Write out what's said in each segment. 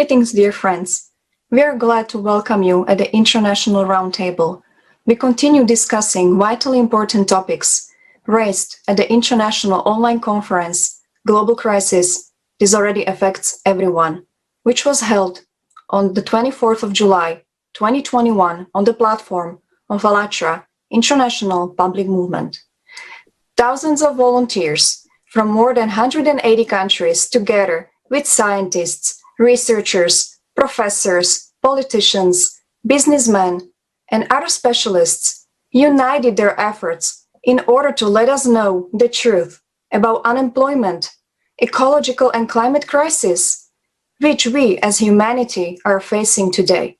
Greetings, dear friends. We are glad to welcome you at the International Roundtable. We continue discussing vitally important topics raised at the International Online Conference, Global Crisis, This Already Affects Everyone, which was held on the 24th of July, 2021 on the platform of ALLATRA, International Public Movement. Thousands of volunteers from more than 180 countries together with scientists, researchers, professors, politicians, businessmen, and other specialists united their efforts in order to let us know the truth about unemployment, ecological and climate crisis, which we as humanity are facing today.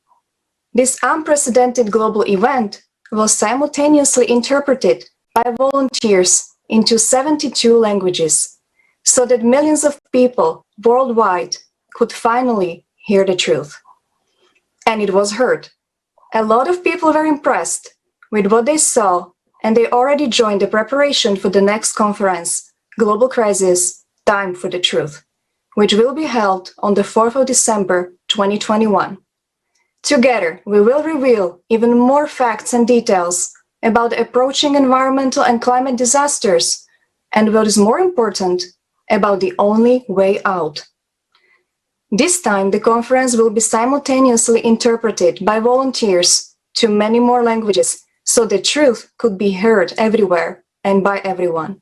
This unprecedented global event was simultaneously interpreted by volunteers into 72 languages, so that millions of people worldwide could finally hear the truth. And it was heard. A lot of people were impressed with what they saw, and they already joined the preparation for the next conference, Global Crisis, Time for the Truth, which will be held on the 4th of December, 2021. Together, we will reveal even more facts and details about the approaching environmental and climate disasters, and what is more important, about the only way out. This time, the conference will be simultaneously interpreted by volunteers to many more languages, so the truth could be heard everywhere and by everyone.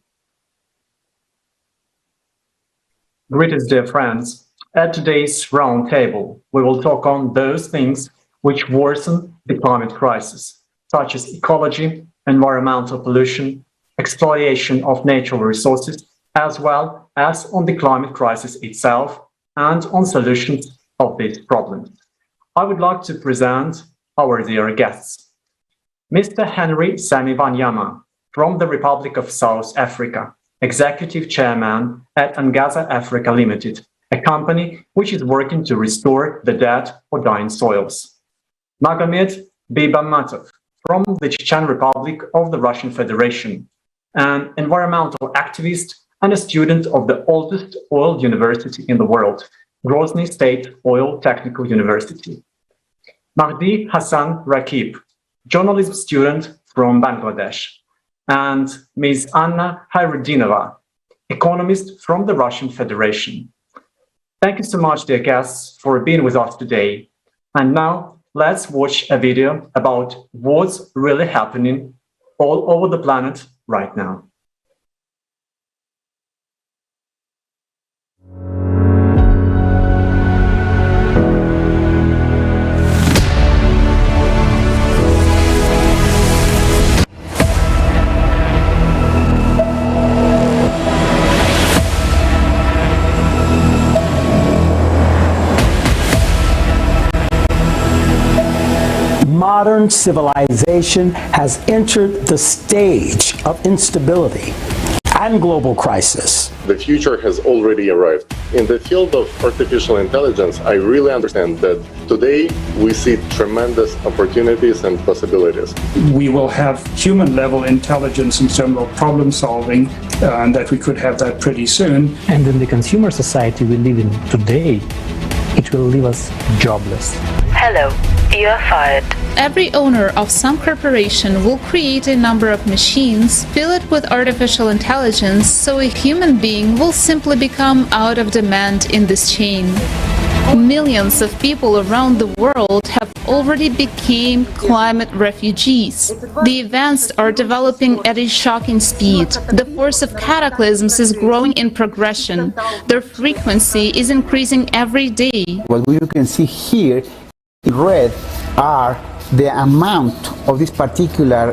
Greetings, dear friends. At today's roundtable, we will talk on those things which worsen the climate crisis, such as ecology, environmental pollution, exploitation of natural resources, as well as on the climate crisis itself and on solutions of these problems. I would like to present our dear guests. Mr. Henry Sami-Wanyama from the Republic of South Africa, Executive Chairman at Angaza Africa Limited, a company which is working to restore the dead or dying soils. Magomed Beybanmatov from the Chechen Republic of the Russian Federation, an environmental activist and a student of the oldest oil university in the world, Grozny State Oil Technical University. Mahdi Hassan Rakib, journalism student from Bangladesh, and Ms. Anna Hayruddinova, economist from the Russian Federation. Thank you so much, dear guests, for being with us today. And now, let's watch a video about what's really happening all over the planet right now. Modern civilization has entered the stage of instability and global crisis. The future has already arrived. In the field of artificial intelligence, I really understand that today we see tremendous opportunities and possibilities. We will have human-level intelligence in terms of problem solving, and that we could have that pretty soon. And in the consumer society we live in today, it will leave us jobless. Hello, you are fired. Every owner of some corporation will create a number of machines, fill it with artificial intelligence, so a human being will simply become out of demand in this chain. Millions of people around the world have already become climate refugees. The events are developing at a shocking speed. The force of cataclysms is growing in progression. Their frequency is increasing every day. What you can see here in red are the amount of this particular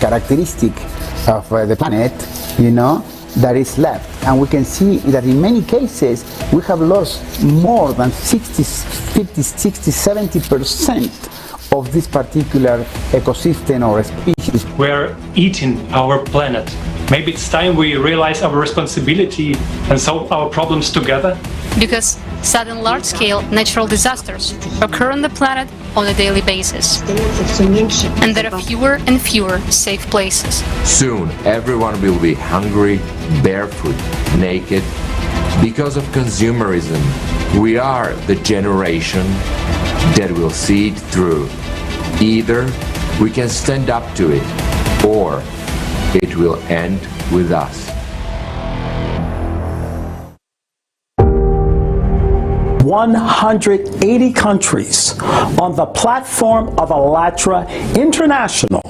characteristic of the planet, that is left. And we can see that in many cases we have lost more than 60, 50, 60, 70% of this particular ecosystem or species. We're eating our planet. Maybe it's time we realize our responsibility and solve our problems together. Because sudden large-scale natural disasters occur on the planet on a daily basis. And there are fewer and fewer safe places. Soon, everyone will be hungry, barefoot, naked, Because of consumerism, we are the generation that will see it through. Either we can stand up to it, or it will end with us. 180 countries on the platform of ALLATRA International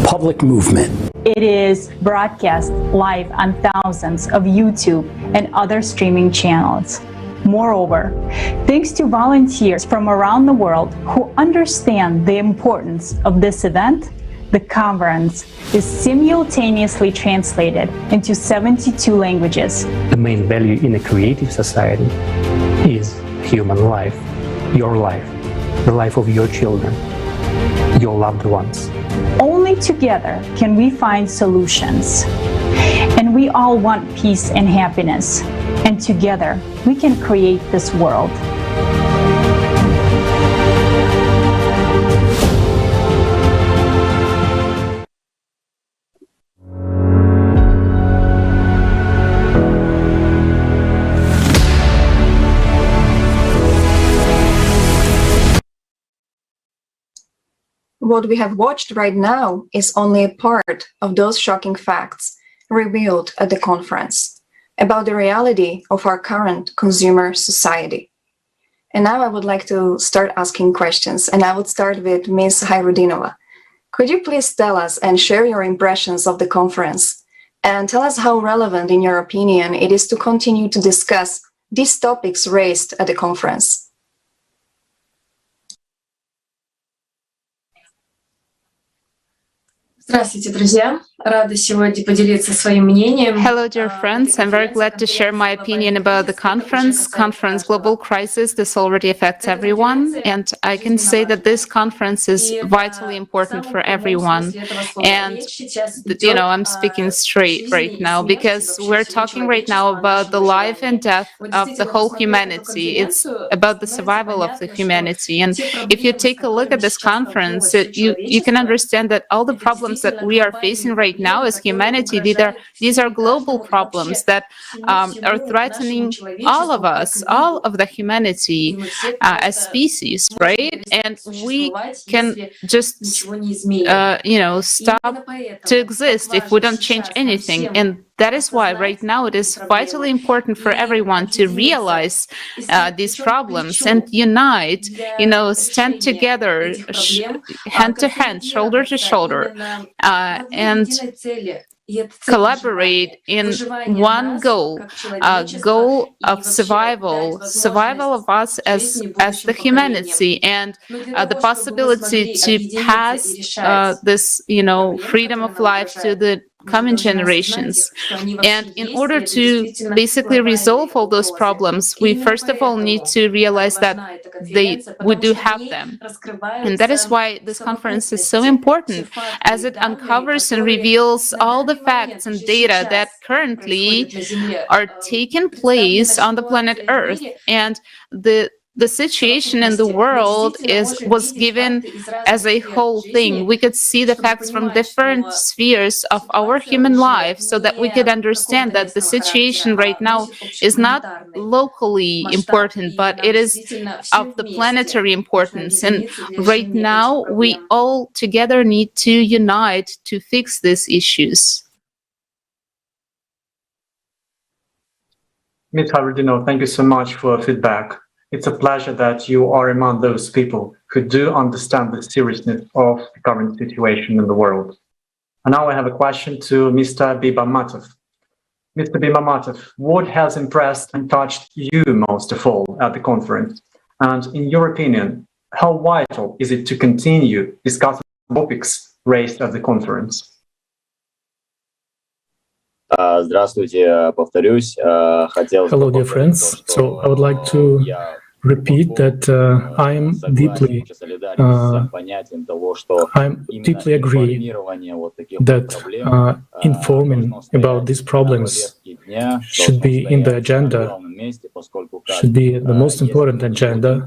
Public Movement. It is broadcast live on thousands of YouTube and other streaming channels. Moreover, thanks to volunteers from around the world who understand the importance of this event, the conference is simultaneously translated into 72 languages. The main value in a creative society is human life, the life of your children, your loved ones. Only together can we find solutions. And we all want peace and happiness. And together we can create this world. What we have watched right now is only a part of those shocking facts revealed at the conference about the reality of our current consumer society. And now I would like to start asking questions, and I would start with Ms. Hayrudinova. Could you please tell us and share your impressions of the conference, and tell us how relevant, in your opinion, it is to continue to discuss these topics raised at the conference? Здравствуйте, друзья! Рада сегодня поделиться своим мнением. Hello, dear friends. I'm very glad to share my opinion about the conference Global Crisis. This already affects everyone. And I can say that this conference is vitally important for everyone. And, you know, I'm speaking straight right now because we're talking right now about the life and death of the whole humanity. It's about the survival of the humanity. And if you take a look at this conference, you can understand that all the problems that we are facing right now as humanity, these are global problems that are threatening all of us, all of the humanity as species, right? And we can just, you know, stop to exist if we don't change anything. And that is why right now it is vitally important for everyone to realize these problems and unite, you know, stand together, hand to hand, shoulder to shoulder, and collaborate in one goal, goal of survival of us as the humanity, and the possibility to pass this, you know, freedom of life to the coming generations. And in order to basically resolve all those problems, we first of all need to realize that we do have them. And that is why this conference is so important, as it uncovers and reveals all the facts and data that currently are taking place on the planet Earth. And the situation in the world was given as a whole thing. We could see the facts from different spheres of our human life so that we could understand that the situation right now is not locally important, but it is of the planetary importance. And right now, we all together need to unite to fix these issues. Ms. Hayrudinova, thank you so much for your feedback. It's a pleasure that you are among those people who do understand the seriousness of the current situation in the world. And now I have a question to Mr. Bibamatov. Mr. Bibamatov, what has impressed and touched you most of all at the conference? And in your opinion, how vital is it to continue discussing topics raised at the conference? Здравствуйте, повторюсь. Hello, dear friends. So I would like to repeat that I deeply agree that informing about these problems should be in the agenda, should be the most important agenda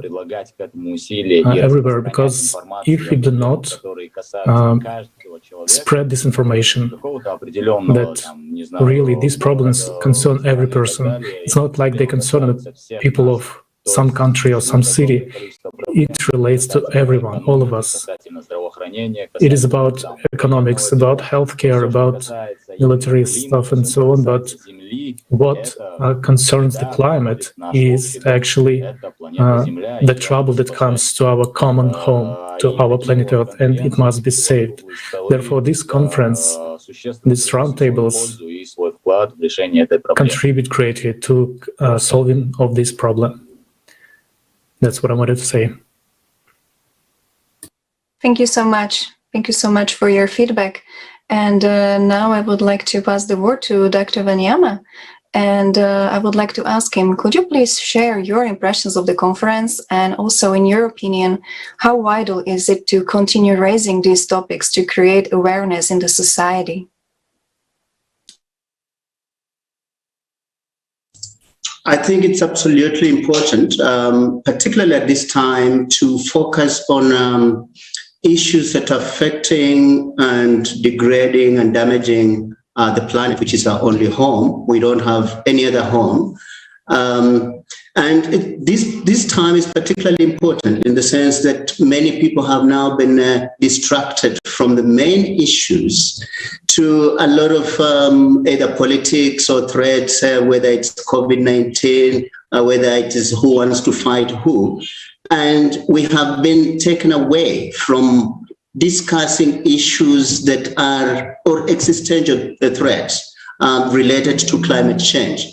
everywhere, because if we do not spread this information that really these problems concern every person. It's not like they concern people of some country or some city. It relates to everyone, all of us. It is about economics, about healthcare, about military stuff and so on, but what concerns the climate is actually the trouble that comes to our common home, to our planet Earth, and it must be saved. Therefore, this conference, these roundtables contribute greatly to solving of this problem. That's what I wanted to say. Thank you so much. Thank you so much for your feedback. And now I would like to pass the word to Dr. Vanyama. And I would like to ask him, could you please share your impressions of the conference? And also, in your opinion, how vital is it to continue raising these topics to create awareness in the society? I think it's absolutely important, particularly at this time, to focus on issues that are affecting and degrading and damaging the planet, which is our only home. We don't have any other home. This time is particularly important in the sense that many people have now been distracted from the main issues to a lot of either politics or threats, whether it's COVID-19, whether it is who wants to fight who. And we have been taken away from discussing issues that are or existential threats related to climate change.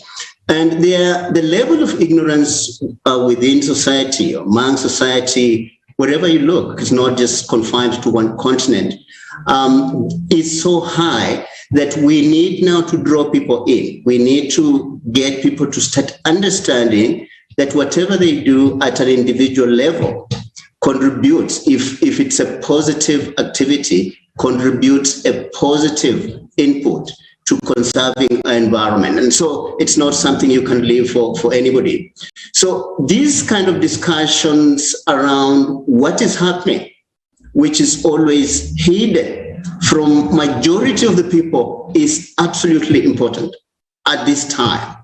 And the level of ignorance within society, among society, wherever you look, it's not just confined to one continent, is so high that we need now to draw people in. We need to get people to start understanding that whatever they do at an individual level contributes, if it's a positive activity, contributes a positive input to conserving our environment. And so it's not something you can leave for anybody. So these kind of discussions around what is happening, which is always hidden from majority of the people, is absolutely important at this time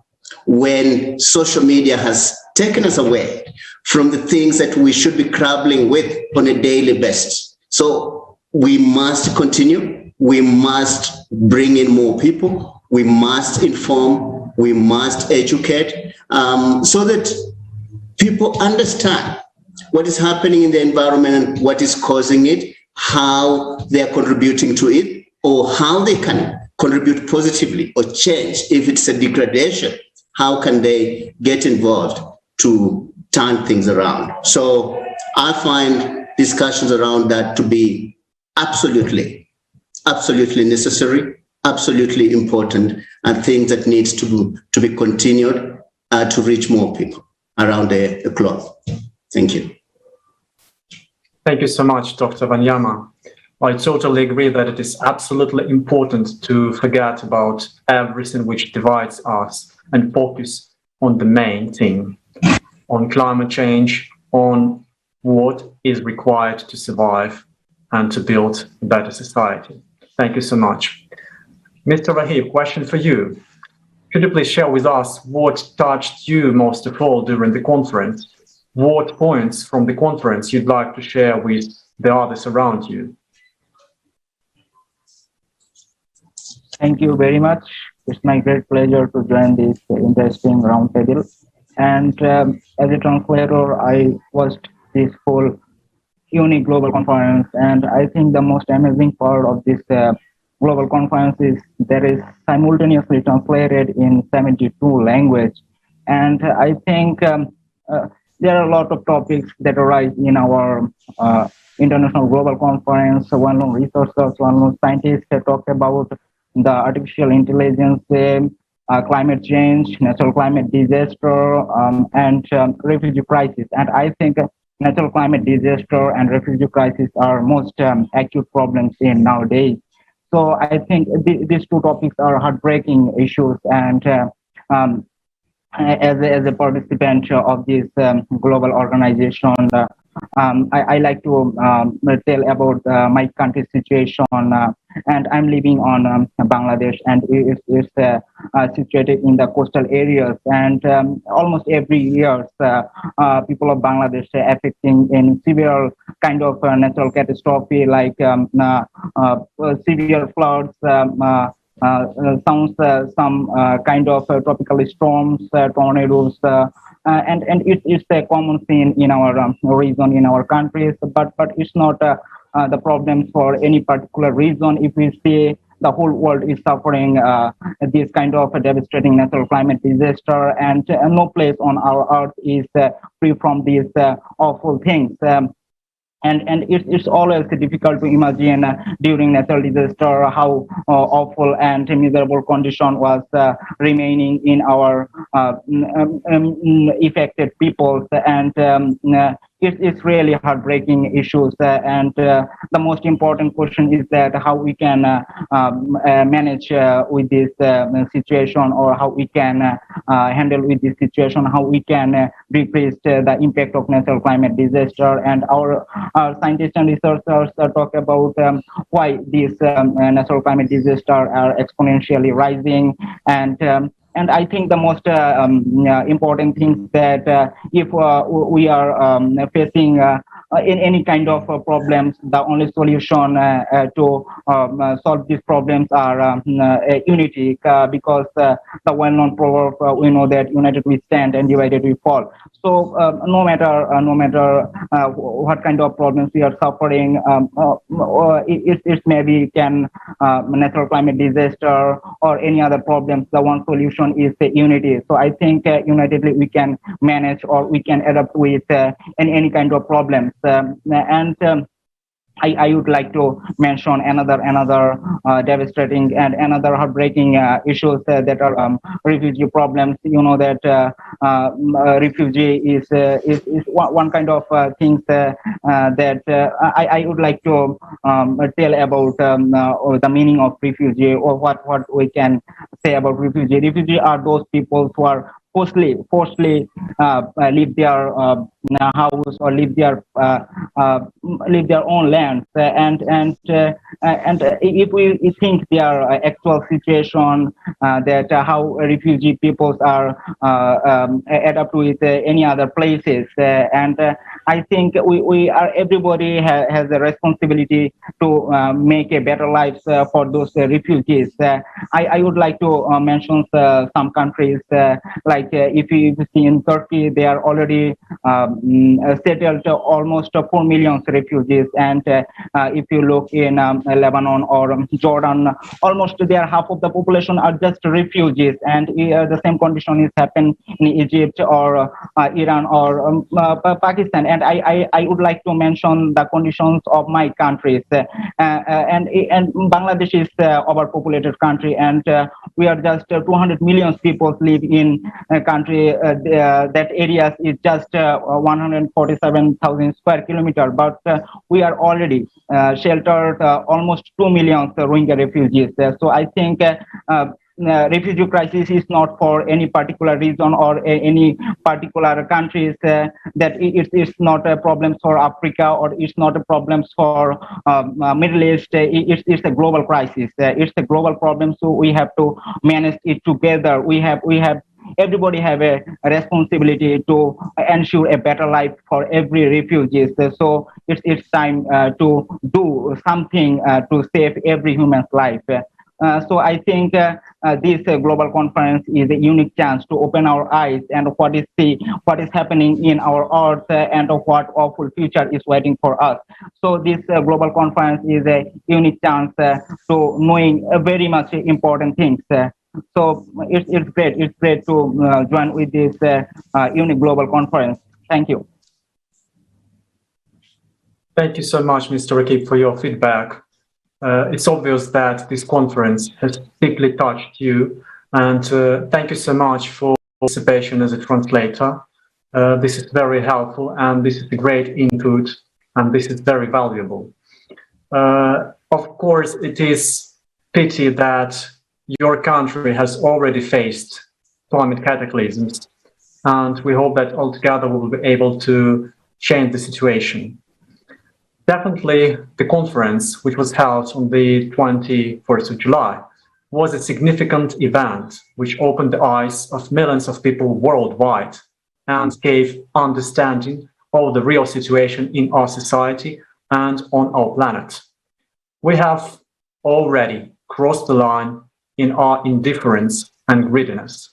when social media has taken us away from the things that we should be grappling with on a daily basis. So we must continue. We must bring in more people. We must inform. We must educate so that people understand what is happening in the environment and what is causing it, how they are contributing to it, or how they can contribute positively or change. If it's a degradation, how can they get involved to turn things around? So I find discussions around that to be absolutely necessary, absolutely important, and things that needs to be continued to reach more people around the globe. Thank you. Thank you so much, Dr. Vanyama. I totally agree that it is absolutely important to forget about everything which divides us and focus on the main thing, on climate change, on what is required to survive and to build a better society. Thank you so much. Mr. Rahib, question for you. Could you please share with us what touched you most of all during the conference? What points from the conference you'd like to share with the others around you? Thank you very much. It's my great pleasure to join this interesting roundtable. And as a translator, I watched this whole unique global conference, and I think the most amazing part of this global conference is that is simultaneously translated in 72 languages. And I think there are a lot of topics that arise in our international global conference. One researchers, one scientists talk about the artificial intelligence, climate change, natural climate disaster, and refugee crisis. And I think natural climate disaster and refugee crisis are most acute problems in nowadays. So I think these two topics are heartbreaking issues. And as a participant of this global organization, I like to tell about my country's situation. And I'm living on Bangladesh, and it's situated in the coastal areas. And almost every year, people of Bangladesh are affecting in severe kind of natural catastrophe like severe floods, some kind of tropical storms, tornadoes, and it's a common thing in our region, in our countries. But it's not the problem for any particular reason. If we see the whole world is suffering this kind of a devastating natural climate disaster, and no place on our earth is free from these awful things. And it's always difficult to imagine during natural disaster how awful and miserable condition was remaining in our affected peoples, and it's really heartbreaking issues. And the most important question is that how we can manage with this situation, or how we can handle with this situation, how we can replace the impact of natural climate disaster. And our scientists and researchers talk about why these natural climate disasters are exponentially rising. And I think the most important thing that if we are facing in any kind of problems, the only solution to solve these problems are unity, because the well-known proverb, we know that united we stand and divided we fall. So no matter what kind of problems we are suffering, it maybe can natural climate disaster or any other problems, the one solution is unity. So I think unitedly we can manage, or we can adapt with any kind of problems. I would like to mention another devastating and another heartbreaking issues that are refugee problems. You know that refugee is one kind of things that I would like to tell about the meaning of refugee, or what we can say about refugee. Refugee are those people who are forcibly leave their house, or leave their own lands, and if we think their actual situation, that how refugee peoples are adapt with any other places, and I think we are, everybody has a responsibility to make a better life for those refugees. I would like to mention some countries, like if you see in Turkey, they are already settled almost 4 million refugees, and if you look in Lebanon or Jordan, almost there half of the population are just refugees, and the same condition is happening in Egypt or Iran or Pakistan. And I would like to mention the conditions of my countries, and Bangladesh is overpopulated country, and we are just 200 million people live in a country that areas is just 147,000 square kilometer, but we are already sheltered almost 2 million Rohingya refugees. So I think refugee crisis is not for any particular region or any particular countries, that it's not a problem for Africa, or it's not a problem for Middle East. It's a global crisis. It's a global problem, so we have to manage it together. We have everybody have a responsibility to ensure a better life for every refugee. So it's time to do something to save every human's life. So I think this global conference is a unique chance to open our eyes and what is happening in our earth, and what awful future is waiting for us. So this global conference is a unique chance to knowing very much important things. So it's great to join with this unique global conference. Thank you. Thank you so much, Mr. Rakib, for your feedback. It's obvious that this conference has deeply touched you, and thank you so much for participation as a translator. This is very helpful, and this is a great input, and this is very valuable. Of course, it is pity that your country has already faced climate cataclysms, and we hope that altogether we will be able to change the situation. Definitely, the conference, which was held on the 21st of July, was a significant event which opened the eyes of millions of people worldwide and gave understanding of the real situation in our society and on our planet. We have already crossed the line in our indifference and greediness,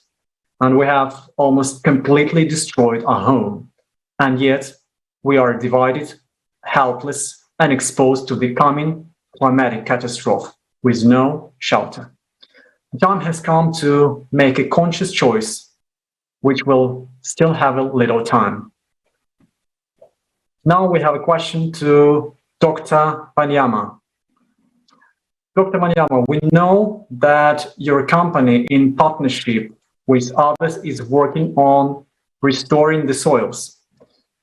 and we have almost completely destroyed our home, and yet we are divided, helpless, and exposed to the coming climatic catastrophe with no shelter. The time has come to make a conscious choice, which will still have a little time. Now we have a question to Dr. Panyama. Dr. Panyama, we know that your company, in partnership with others, is working on restoring the soils.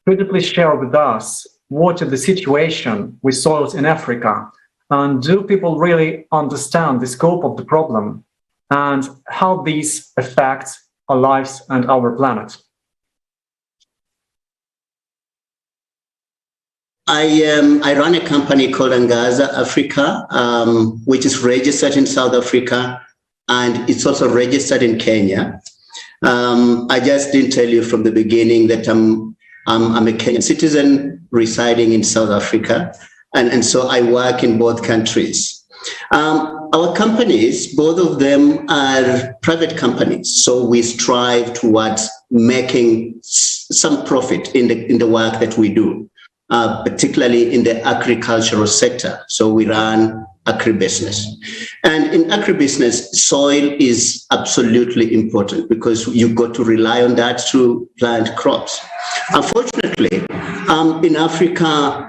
Could you please share with us what is the situation with soils in Africa? And do people really understand the scope of the problem and how these affect our lives and our planet? I run a company called Angaza Africa, which is registered in South Africa, and it's also registered in Kenya. I just didn't tell you from the beginning that I'm a Kenyan citizen residing in South Africa, and so I work in both countries. Our companies, both of them are private companies, so we strive towards making some profit in the work that we do, particularly in the agricultural sector. So we run agribusiness. And in agribusiness, soil is absolutely important because you've got to rely on that to plant crops. Unfortunately, in Africa,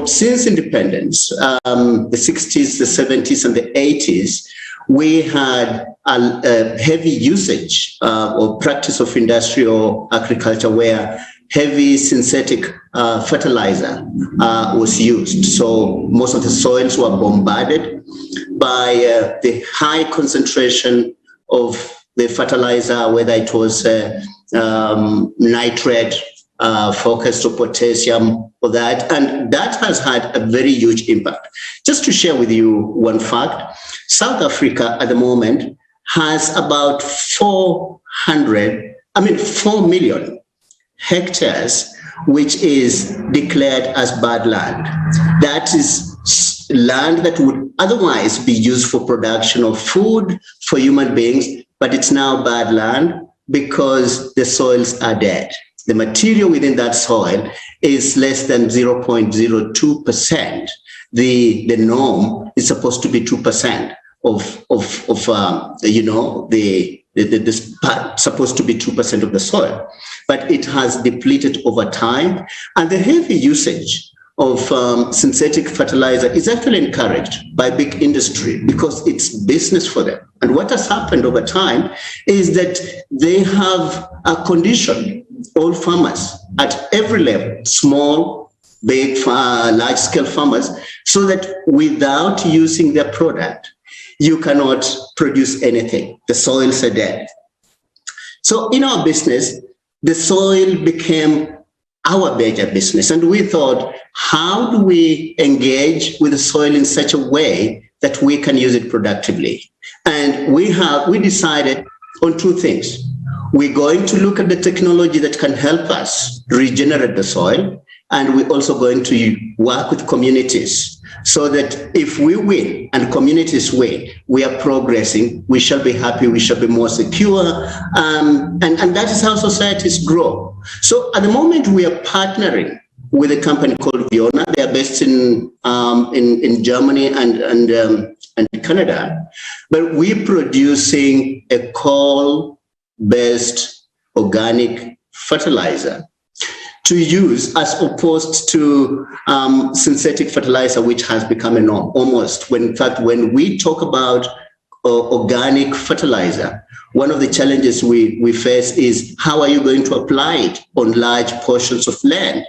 since independence, the 60s, the 70s, and the 80s, we had a heavy usage or practice of industrial agriculture where heavy synthetic fertilizer was used. So most of the soils were bombarded by the high concentration of the fertilizer, whether it was nitrate, focused or potassium, or that, and that has had a very huge impact. Just to share with you one fact, South Africa at the moment has about 4 million hectares, which is declared as bad land. That is land that would otherwise be used for production of food for human beings, but it's now bad land because the soils are dead. The material within that soil is less than 0.02%. The norm is supposed to be 2% supposed to be 2% of the soil, but it has depleted over time. And the heavy usage of synthetic fertilizer is actually encouraged by big industry because it's business for them. And what has happened over time is that they have conditioned all farmers at every level, small, big, large-scale farmers, so that without using their product, you cannot produce anything. The soils are dead. So in our business, the soil became our major business. And we thought, how do we engage with the soil in such a way that we can use it productively? And we decided on two things. We're going to look at the technology that can help us regenerate the soil, and we're also going to work with communities so that if we win and communities win, we are progressing, we shall be happy, we shall be more secure, and that is how societies grow. So at the moment, we are partnering with a company called Viona. They are based in Germany and Canada, but we're producing a coal-based organic fertilizer to use as opposed to synthetic fertilizer, which has become a norm almost. In fact, when we talk about organic fertilizer, one of the challenges we face is how are you going to apply it on large portions of land?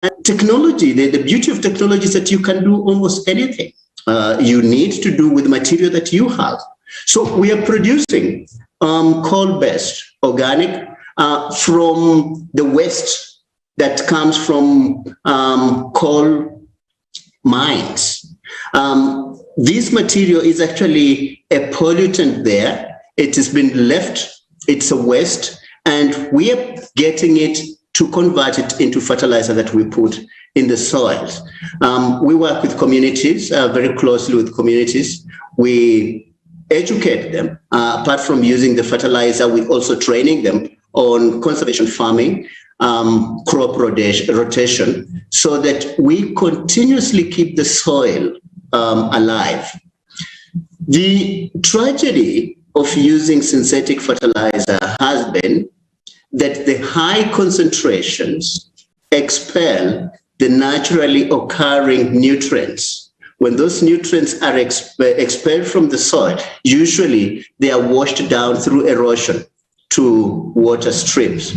And technology, the beauty of technology is that you can do almost anything you need to do with the material that you have. So we are producing coal-based organic from the waste that comes from coal mines. This material is actually a pollutant there. It has been left, it's a waste, and we are getting it to convert it into fertilizer that we put in the soils. We work with communities, very closely with communities. We educate them. Apart from using the fertilizer, we're also training them on conservation farming, crop rotation, so that we continuously keep the soil alive. The tragedy of using synthetic fertilizer has been that the high concentrations expel the naturally occurring nutrients. When those nutrients are expelled from the soil, usually they are washed down through erosion to water streams.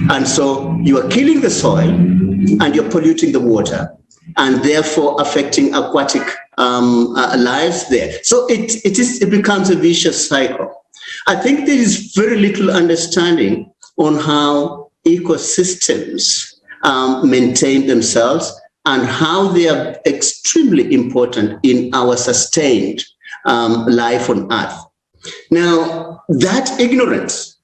And so you are killing the soil and you're polluting the water and therefore affecting aquatic lives there. So it becomes a vicious cycle. I think there is very little understanding on how ecosystems maintain themselves and how they are extremely important in our sustained life on Earth. Now, that ignorance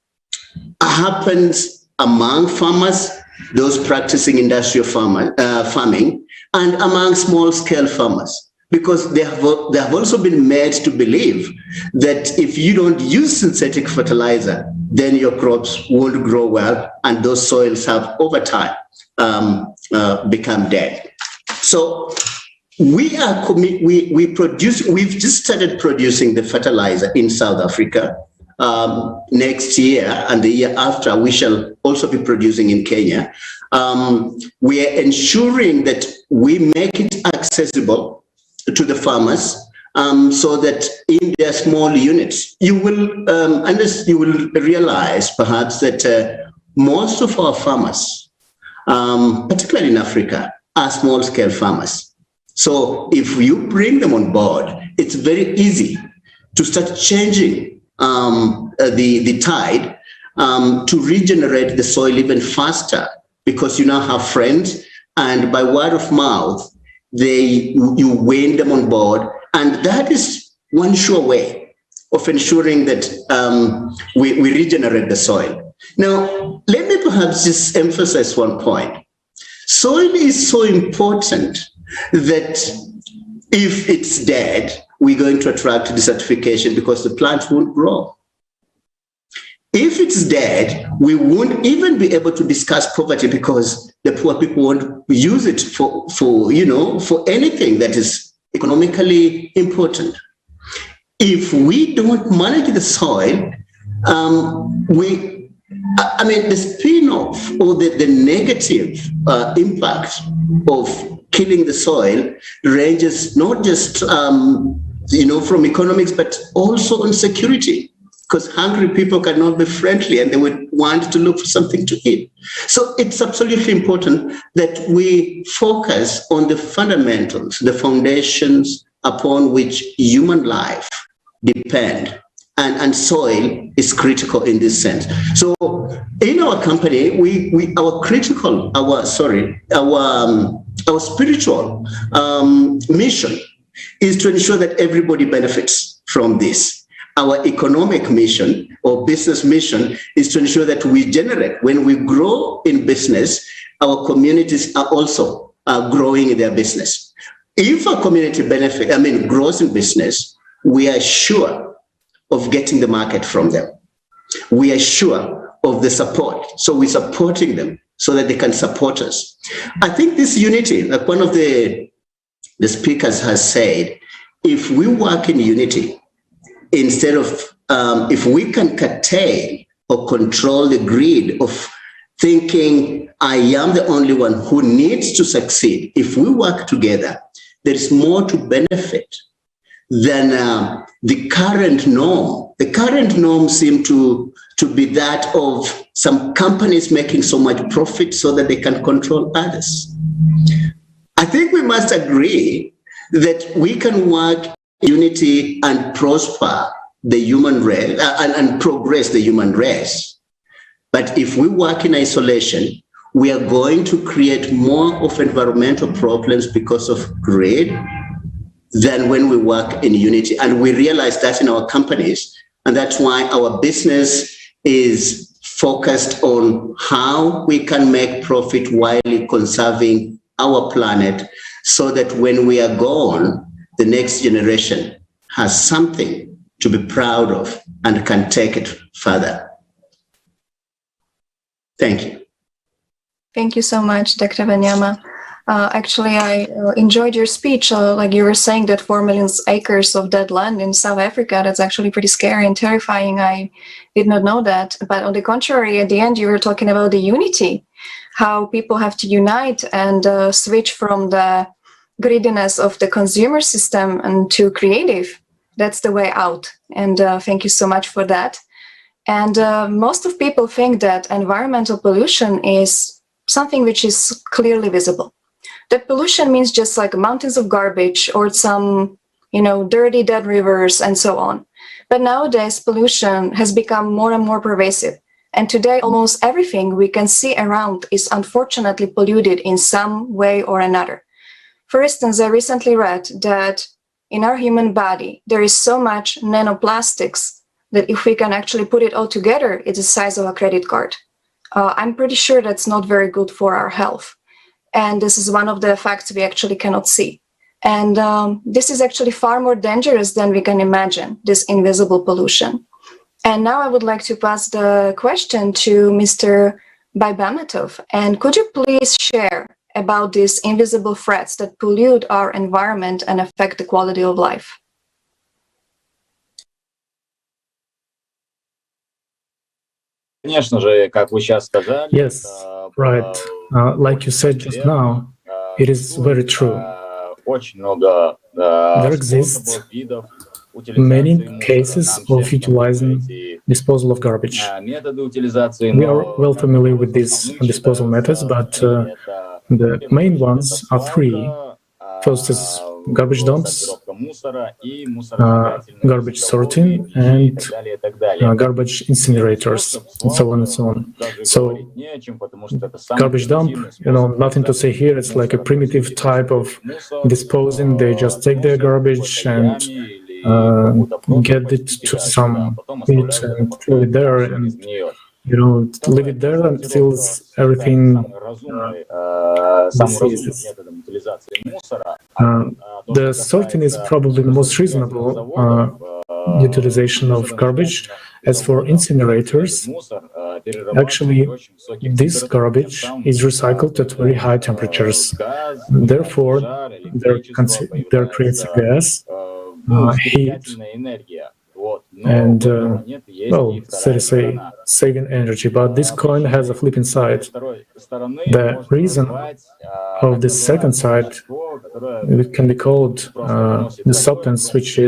happens among farmers, those practicing industrial farming, and among small-scale farmers, because they have also been made to believe that if you don't use synthetic fertilizer, then your crops won't grow well, and those soils have, over time, become dead. So we've just started producing the fertilizer in South Africa. Next year and the year after, we shall also be producing in Kenya. We are ensuring that we make it accessible to the farmers, so that in their small units, you will realize perhaps that most of our farmers, particularly in Africa, are small-scale farmers. So if you bring them on board, it's very easy to start changing the tide to regenerate the soil even faster, because you now have friends, and by word of mouth, you win them on board, and that is one sure way of ensuring that we regenerate the soil. Now, let me perhaps just emphasize one point. Soil is so important that if it's dead, we're going to attract desertification because the plants won't grow. If it's dead, we won't even be able to discuss poverty because the poor people won't use it for anything that is economically important. If we don't manage the soil, the spin-off or the negative impact of killing the soil ranges not just from economics, but also on security, because hungry people cannot be friendly and they would want to look for something to eat. So it's absolutely important that we focus on the fundamentals, the foundations upon which human life depend. And soil is critical in this sense. So in our company, our spiritual mission is to ensure that everybody benefits from this. Our economic mission or business mission is to ensure that we generate. When we grow in business, our communities are also growing in their business. If a community grows in business, we are sure of getting the market from them. We are sure of the support. So we're supporting them so that they can support us. I think this unity, like one of the speakers has said, if we work in unity, instead of, if we can curtail or control the greed of thinking I am the only one who needs to succeed, if we work together, there is more to benefit than the current norm. The current norm seems to be that of some companies making so much profit so that they can control others. I think we must agree that we can work in unity and prosper the human race and progress the human race. But if we work in isolation, we are going to create more of environmental problems because of greed than when we work in unity. And we realize that in our companies, and that's why our business is focused on how we can make profit while conserving our planet, so that when we are gone, the next generation has something to be proud of and can take it further. Thank you. Thank you so much, Dr. Wanyama. Actually, I enjoyed your speech. Like you were saying that 4 million acres of dead land in South Africa, that's actually pretty scary and terrifying. I did not know that. But on the contrary, at the end, you were talking about the unity, how people have to unite and switch from the greediness of the consumer system and to creative. That's the way out. And thank you so much for that. And most of people think that environmental pollution is something which is clearly visible. That pollution means just like mountains of garbage or some, dirty dead rivers and so on. But nowadays, pollution has become more and more pervasive. And today, almost everything we can see around is unfortunately polluted in some way or another. For instance, I recently read that in our human body, there is so much nanoplastics that if we can actually put it all together, it's the size of a credit card. I'm pretty sure that's not very good for our health. And this is one of the effects we actually cannot see. And this is actually far more dangerous than we can imagine, this invisible pollution. And now I would like to pass the question to Mr. Baybamatov. And could you please share about these invisible threats that pollute our environment and affect the quality of life? Yes, right. Like you said just now, it is very true. There exists many cases of utilizing disposal of garbage. We are well familiar with these disposal methods, but the main ones are three. First is garbage dumps, garbage sorting, and garbage incinerators, and so on and so on. So, garbage dump, nothing to say here. It's like a primitive type of disposing. They just take their garbage and get it to some pit and throw it there, and leave it there until everything diseases. The sorting is probably the most reasonable utilization of garbage. As for incinerators, actually, this garbage is recycled at very high temperatures. Therefore, there creates a gas, heat, and, so to say, saving energy. But this coin has a flipping side. The reason of the second side, it can be called the substance, which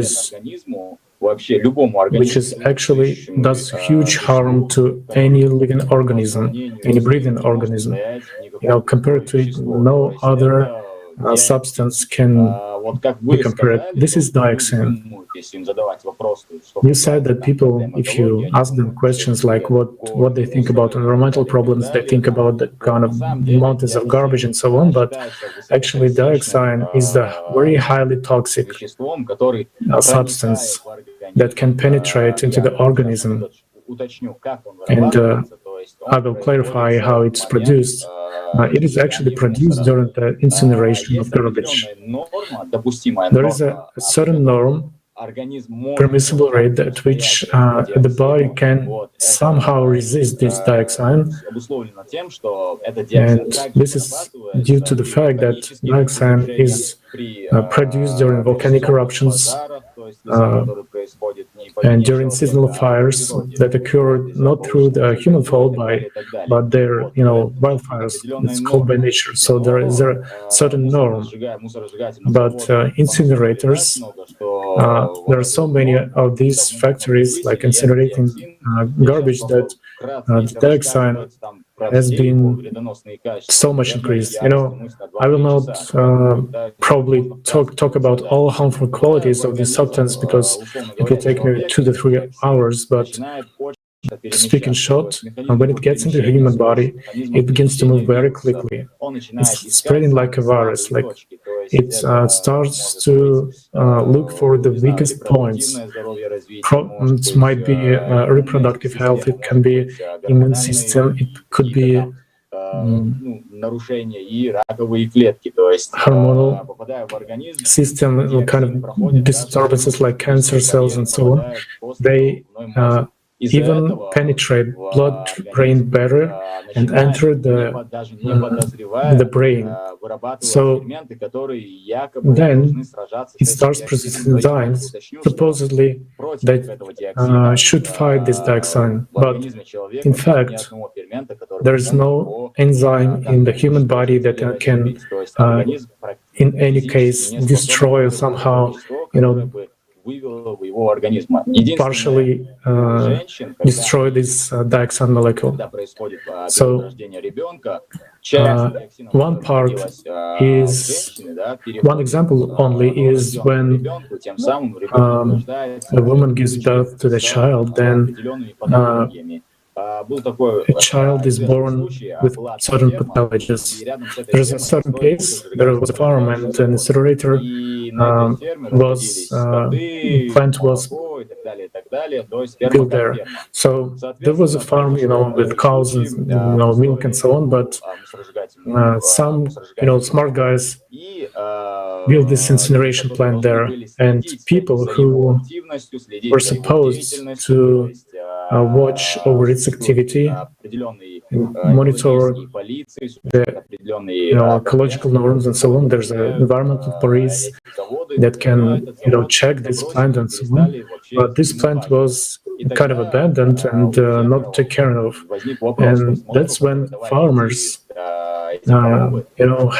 actually does huge harm to any living organism, any breathing organism. Compared to it, no other substance can be compared. This is dioxin. You said that people, if you ask them questions like what they think about environmental problems, they think about the kind of mountains of garbage and so on, but actually dioxin is a very highly toxic substance that can penetrate into the organism. And I will clarify how it's produced. It is actually produced during the incineration of garbage. There is a certain norm, permissible rate at which the body can somehow resist this dioxin, and this is due to the fact that dioxin is produced during volcanic eruptions and during seasonal fires that occur not through the human fault, but they're wildfires. It's called by nature. So there is a certain norm. But incinerators, there are so many of these factories like incinerating garbage that the dioxin has been so much increased. I will not probably talk about all harmful qualities of this substance because it will take maybe 2 to 3 hours, but to speak in short, when it gets into the human body, it begins to move very quickly. It's spreading like a virus, like it starts to look for the weakest points. It might be reproductive health, it can be immune system, it could be hormonal system, kind of disturbances like cancer cells and so on. They even penetrate blood-brain barrier and enter the brain. So then it starts producing enzymes, supposedly that should fight this dioxin. But in fact, there is no enzyme in the human body that can, in any case, destroy or somehow, partially destroy this dioxin molecule. So one part is, one example only is when a woman gives birth to the child, then a child is born with certain pathologies. There's a certain case, there was a farm and an incinerator plant was built there. So there was a farm, with cows and milk and so on, but some smart guys built this incineration plant there, and people who were supposed to watch over its activity, monitor the ecological norms and so on. There's an environmental police that can check this plant and so on. But this plant was kind of abandoned and not taken care of, and that's when farmers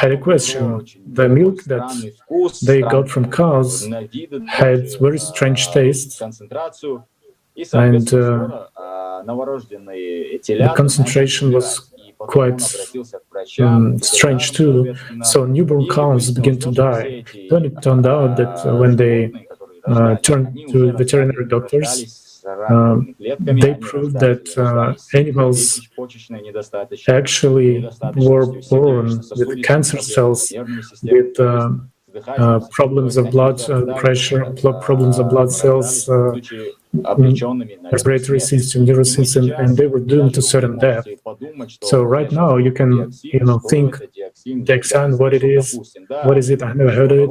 had a question. The milk that they got from cows had very strange taste, and the concentration was quite strange too. So newborn cows began to die. Then it turned out that when they turned to veterinary doctors, they proved that animals actually were born with cancer cells, with problems of blood pressure, problems of blood cells, respiratory system, nervous system, and they were doomed to certain death. So right now you can, think dioxin, what it is, I never heard of it.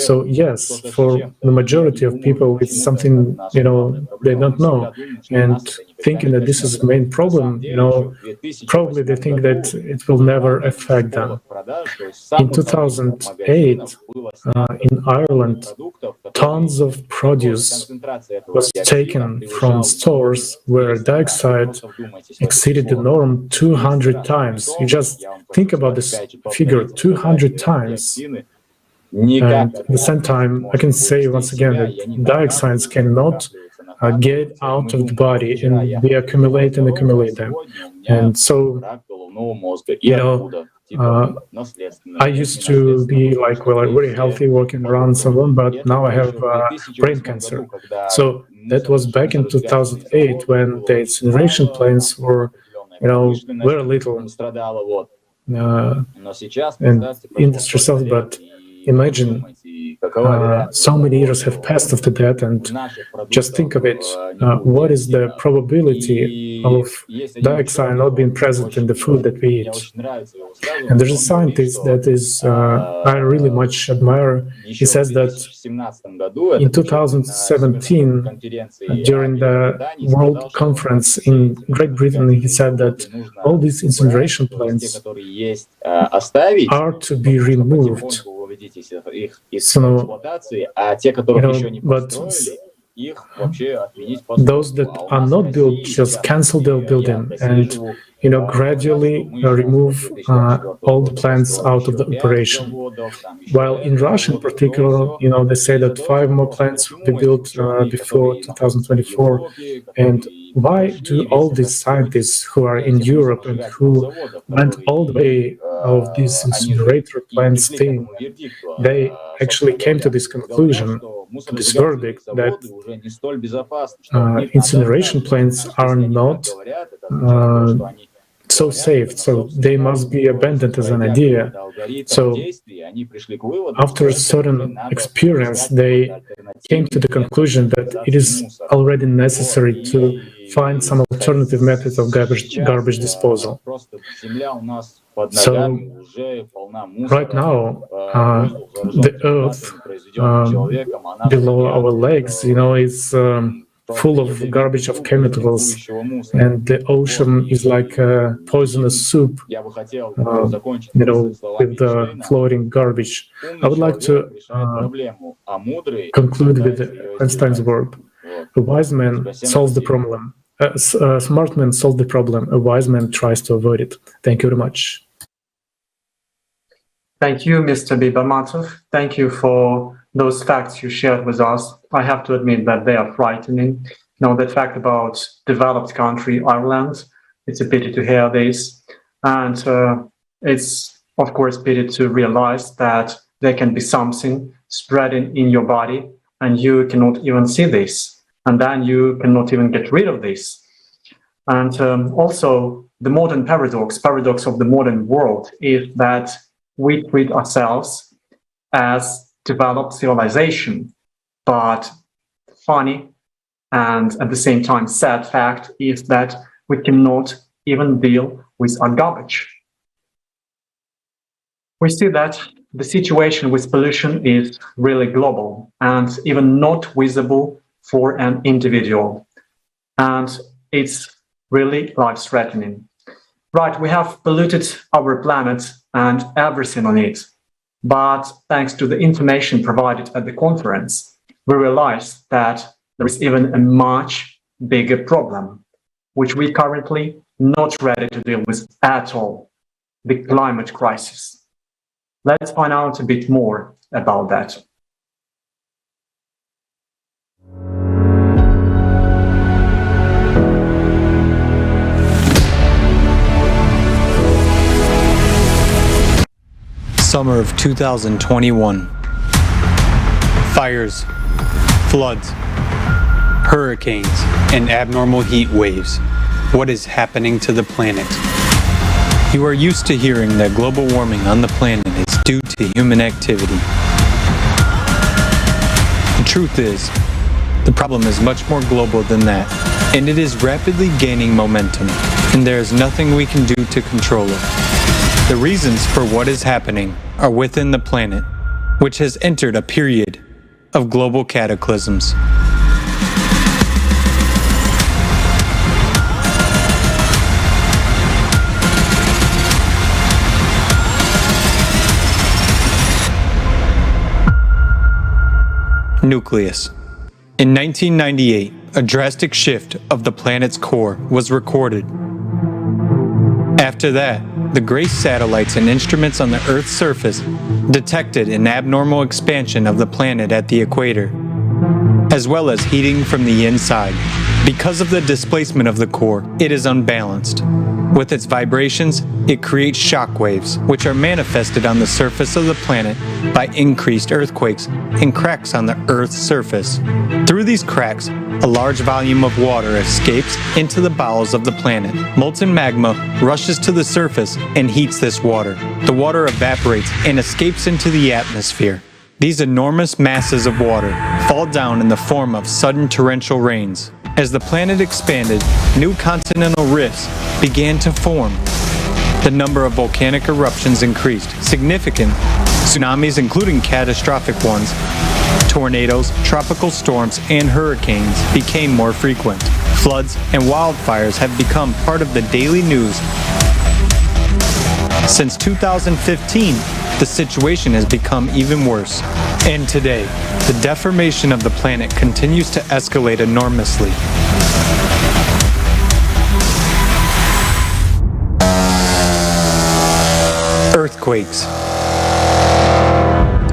So yes, for the majority of people, it's something, they don't know, and thinking that this is the main problem, probably they think that it will never affect them. In 2008, in Ireland, tons of produce was taken from stores where dioxide exceeded the norm 200 times. You just think about this figure, 200 times. And at the same time, I can say once again that dioxins cannot get out of the body, and they accumulate and accumulate them. And so, I used to be very healthy, walking around so on, but now I have brain cancer. So that was back in 2008 when the incineration plants were, very little and industry cells. But imagine so many years have passed after that, and just think of it. What is the probability of dioxin not being present in the food that we eat? And there's a scientist that is I really much admire. He says that in 2017, during the World Conference in Great Britain, he said that all these incineration plants are to be removed. So, but those that are not built, just cancel their building and gradually remove all the plants out of the operation. While in Russia in particular, they say that 5 more plants will be built before 2024. And why do all these scientists who are in Europe and who went all the way of this incinerator plants thing, they actually came to this conclusion to this verdict that incineration plants are not so safe, so they must be abandoned as an idea. So after a certain experience, they came to the conclusion that it is already necessary to find some alternative methods of garbage disposal. So right now, the earth below our legs, is full of garbage of chemicals, and the ocean is like a poisonous soup, with the floating garbage. I would like to conclude with Einstein's word: a wise man solves the problem. A smart man solves the problem. A wise man tries to avoid it. Thank you very much. Thank you, Mr. Bibamatov. Thank you for those facts you shared with us. I have to admit that they are frightening. The fact about developed country Ireland, it's a pity to hear this. And it's, of course, pity to realize that there can be something spreading in your body and you cannot even see this. And then you cannot even get rid of this. And also, the modern paradox of the modern world is that we treat ourselves as developed civilization, but funny and at the same time sad fact is that we cannot even deal with our garbage. We see that the situation with pollution is really global and even not visible for an individual, and it's really life-threatening. Right, we have polluted our planet and everything on it. But thanks to the information provided at the conference, we realized that there is even a much bigger problem, which we currently not ready to deal with at all, the climate crisis. Let's find out a bit more about that. Summer of 2021. Fires, floods, hurricanes, and abnormal heat waves. What is happening to the planet? You are used to hearing that global warming on the planet is due to human activity. The truth is, the problem is much more global than that, and it is rapidly gaining momentum, and there is nothing we can do to control it. The reasons for what is happening are within the planet, which has entered a period of global cataclysms. Nucleus. In 1998, a drastic shift of the planet's core was recorded. After that, the GRACE satellites and instruments on the Earth's surface detected an abnormal expansion of the planet at the equator, as well as heating from the inside. Because of the displacement of the core, it is unbalanced. With its vibrations, it creates shock waves, which are manifested on the surface of the planet by increased earthquakes and cracks on the Earth's surface. Through these cracks, a large volume of water escapes into the bowels of the planet. Molten magma rushes to the surface and heats this water. The water evaporates and escapes into the atmosphere. These enormous masses of water fall down in the form of sudden torrential rains. As the planet expanded, new continental rifts began to form. The number of volcanic eruptions increased. Significant tsunamis, including catastrophic ones, tornadoes, tropical storms, and hurricanes became more frequent. Floods and wildfires have become part of the daily news. Since 2015, the situation has become even worse. And today, the deformation of the planet continues to escalate enormously. Earthquakes.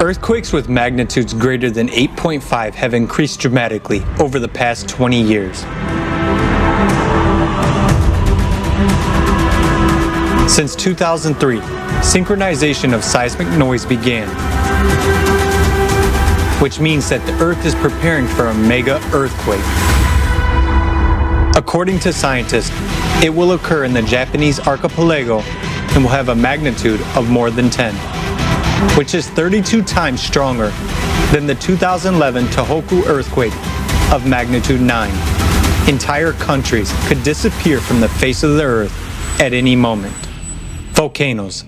Earthquakes with magnitudes greater than 8.5 have increased dramatically over the past 20 years. Since 2003, synchronization of seismic noise began. which means that the Earth is preparing for a mega earthquake. According to scientists, it will occur in the Japanese archipelago and will have a magnitude of more than 10, which is 32 times stronger than the 2011 Tohoku earthquake of magnitude 9. Entire countries could disappear from the face of the Earth at any moment. Volcanoes.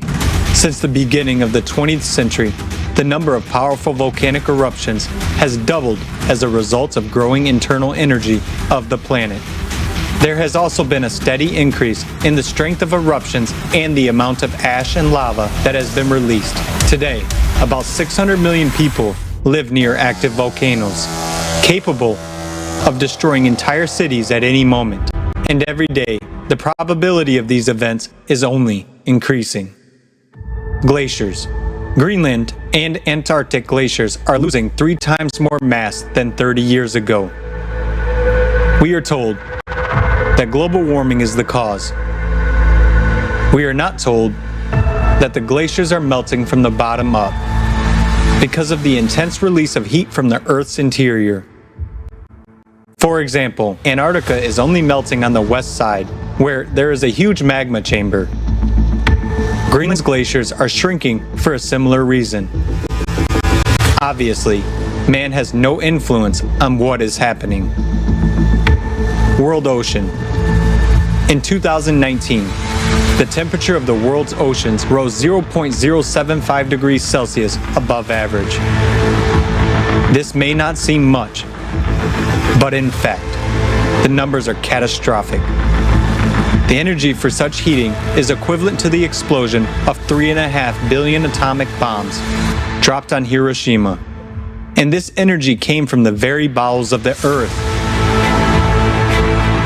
Since the beginning of the 20th century, the number of powerful volcanic eruptions has doubled as a result of growing internal energy of the planet. There has also been a steady increase in the strength of eruptions and the amount of ash and lava that has been released. Today, about 600 million people live near active volcanoes, capable of destroying entire cities at any moment. And every day, the probability of these events is only increasing. Glaciers. Greenland and Antarctic glaciers are losing 3 times more mass than 30 years ago. We are told that global warming is the cause. We are not told that the glaciers are melting from the bottom up because of the intense release of heat from the Earth's interior. For example, Antarctica is only melting on the west side, where there is a huge magma chamber. Greenland's glaciers are shrinking for a similar reason. Obviously, man has no influence on what is happening. World ocean. In 2019, the temperature of the world's oceans rose 0.075 degrees Celsius above average. This may not seem much, but in fact, the numbers are catastrophic. The energy for such heating is equivalent to the explosion of 3.5 billion atomic bombs dropped on Hiroshima. And this energy came from the very bowels of the Earth.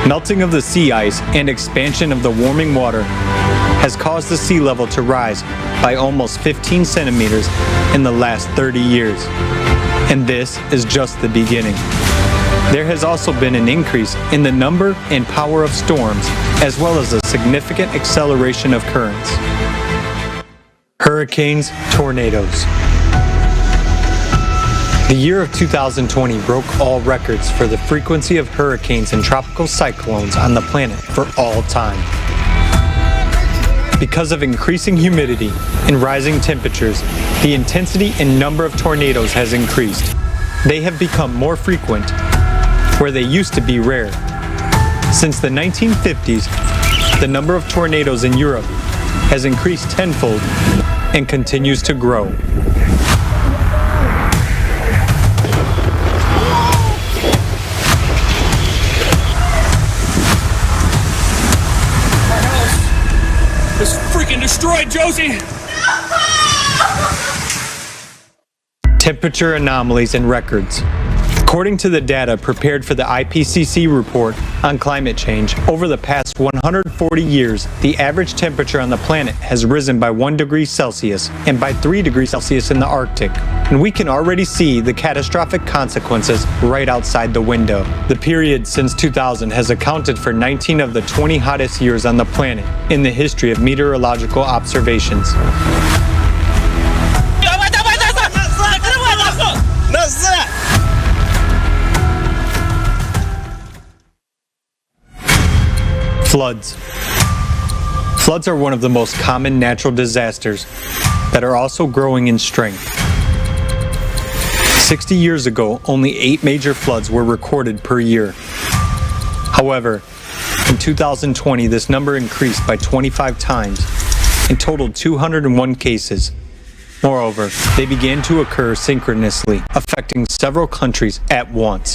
Melting of the sea ice and expansion of the warming water has caused the sea level to rise by almost 15 centimeters in the last 30 years. And this is just the beginning. There has also been an increase in the number and power of storms, as well as a significant acceleration of currents. Hurricanes, tornadoes. The year of 2020 broke all records for the frequency of hurricanes and tropical cyclones on the planet for all time. Because of increasing humidity and rising temperatures, the intensity and number of tornadoes has increased. They have become more frequent, where they used to be rare. Since the 1950s, the number of tornadoes in Europe has increased tenfold and continues to grow. It's freaking destroyed, Josie! Temperature anomalies and records. According to the data prepared for the IPCC report on climate change, over the past 140 years, the average temperature on the planet has risen by 1 degree Celsius and by 3 degrees Celsius in the Arctic. And we can already see the catastrophic consequences right outside the window. The period since 2000 has accounted for 19 of the 20 hottest years on the planet in the history of meteorological observations. Floods. Floods are one of the most common natural disasters that are also growing in strength. 60 years ago, only 8 major floods were recorded per year. However, in 2020, this number increased by 25 times and totaled 201 cases. Moreover, they began to occur synchronously, affecting several countries at once.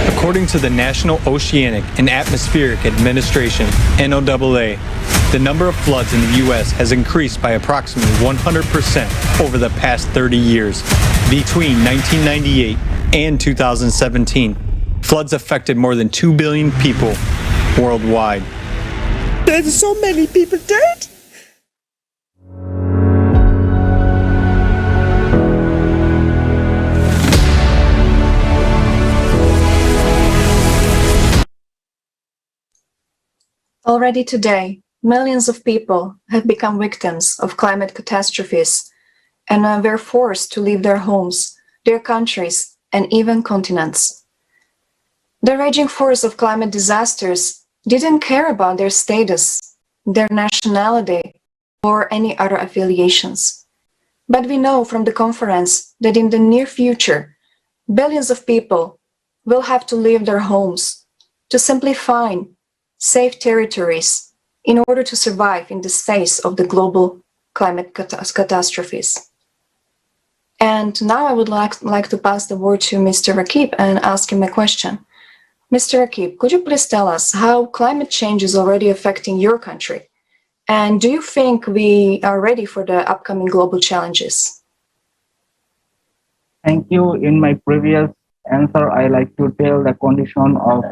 According to the National Oceanic and Atmospheric Administration, NOAA, the number of floods in the U.S. has increased by approximately 100% over the past 30 years. Between 1998 and 2017, floods affected more than 2 billion people worldwide. There's so many people dead! Already today, millions of people have become victims of climate catastrophes and were forced to leave their homes, their countries, and even continents. The raging force of climate disasters didn't care about their status, their nationality, or any other affiliations. But we know from the conference that in the near future, billions of people will have to leave their homes to simply find safe territories in order to survive in the face of the global climate catastrophes. And now I would like to pass the word to Mr. Rakib and ask him a question. Mr. Rakib, could you please tell us how climate change is already affecting your country? And do you think we are ready for the upcoming global challenges? Thank you. In my previous answer, I like to tell the condition of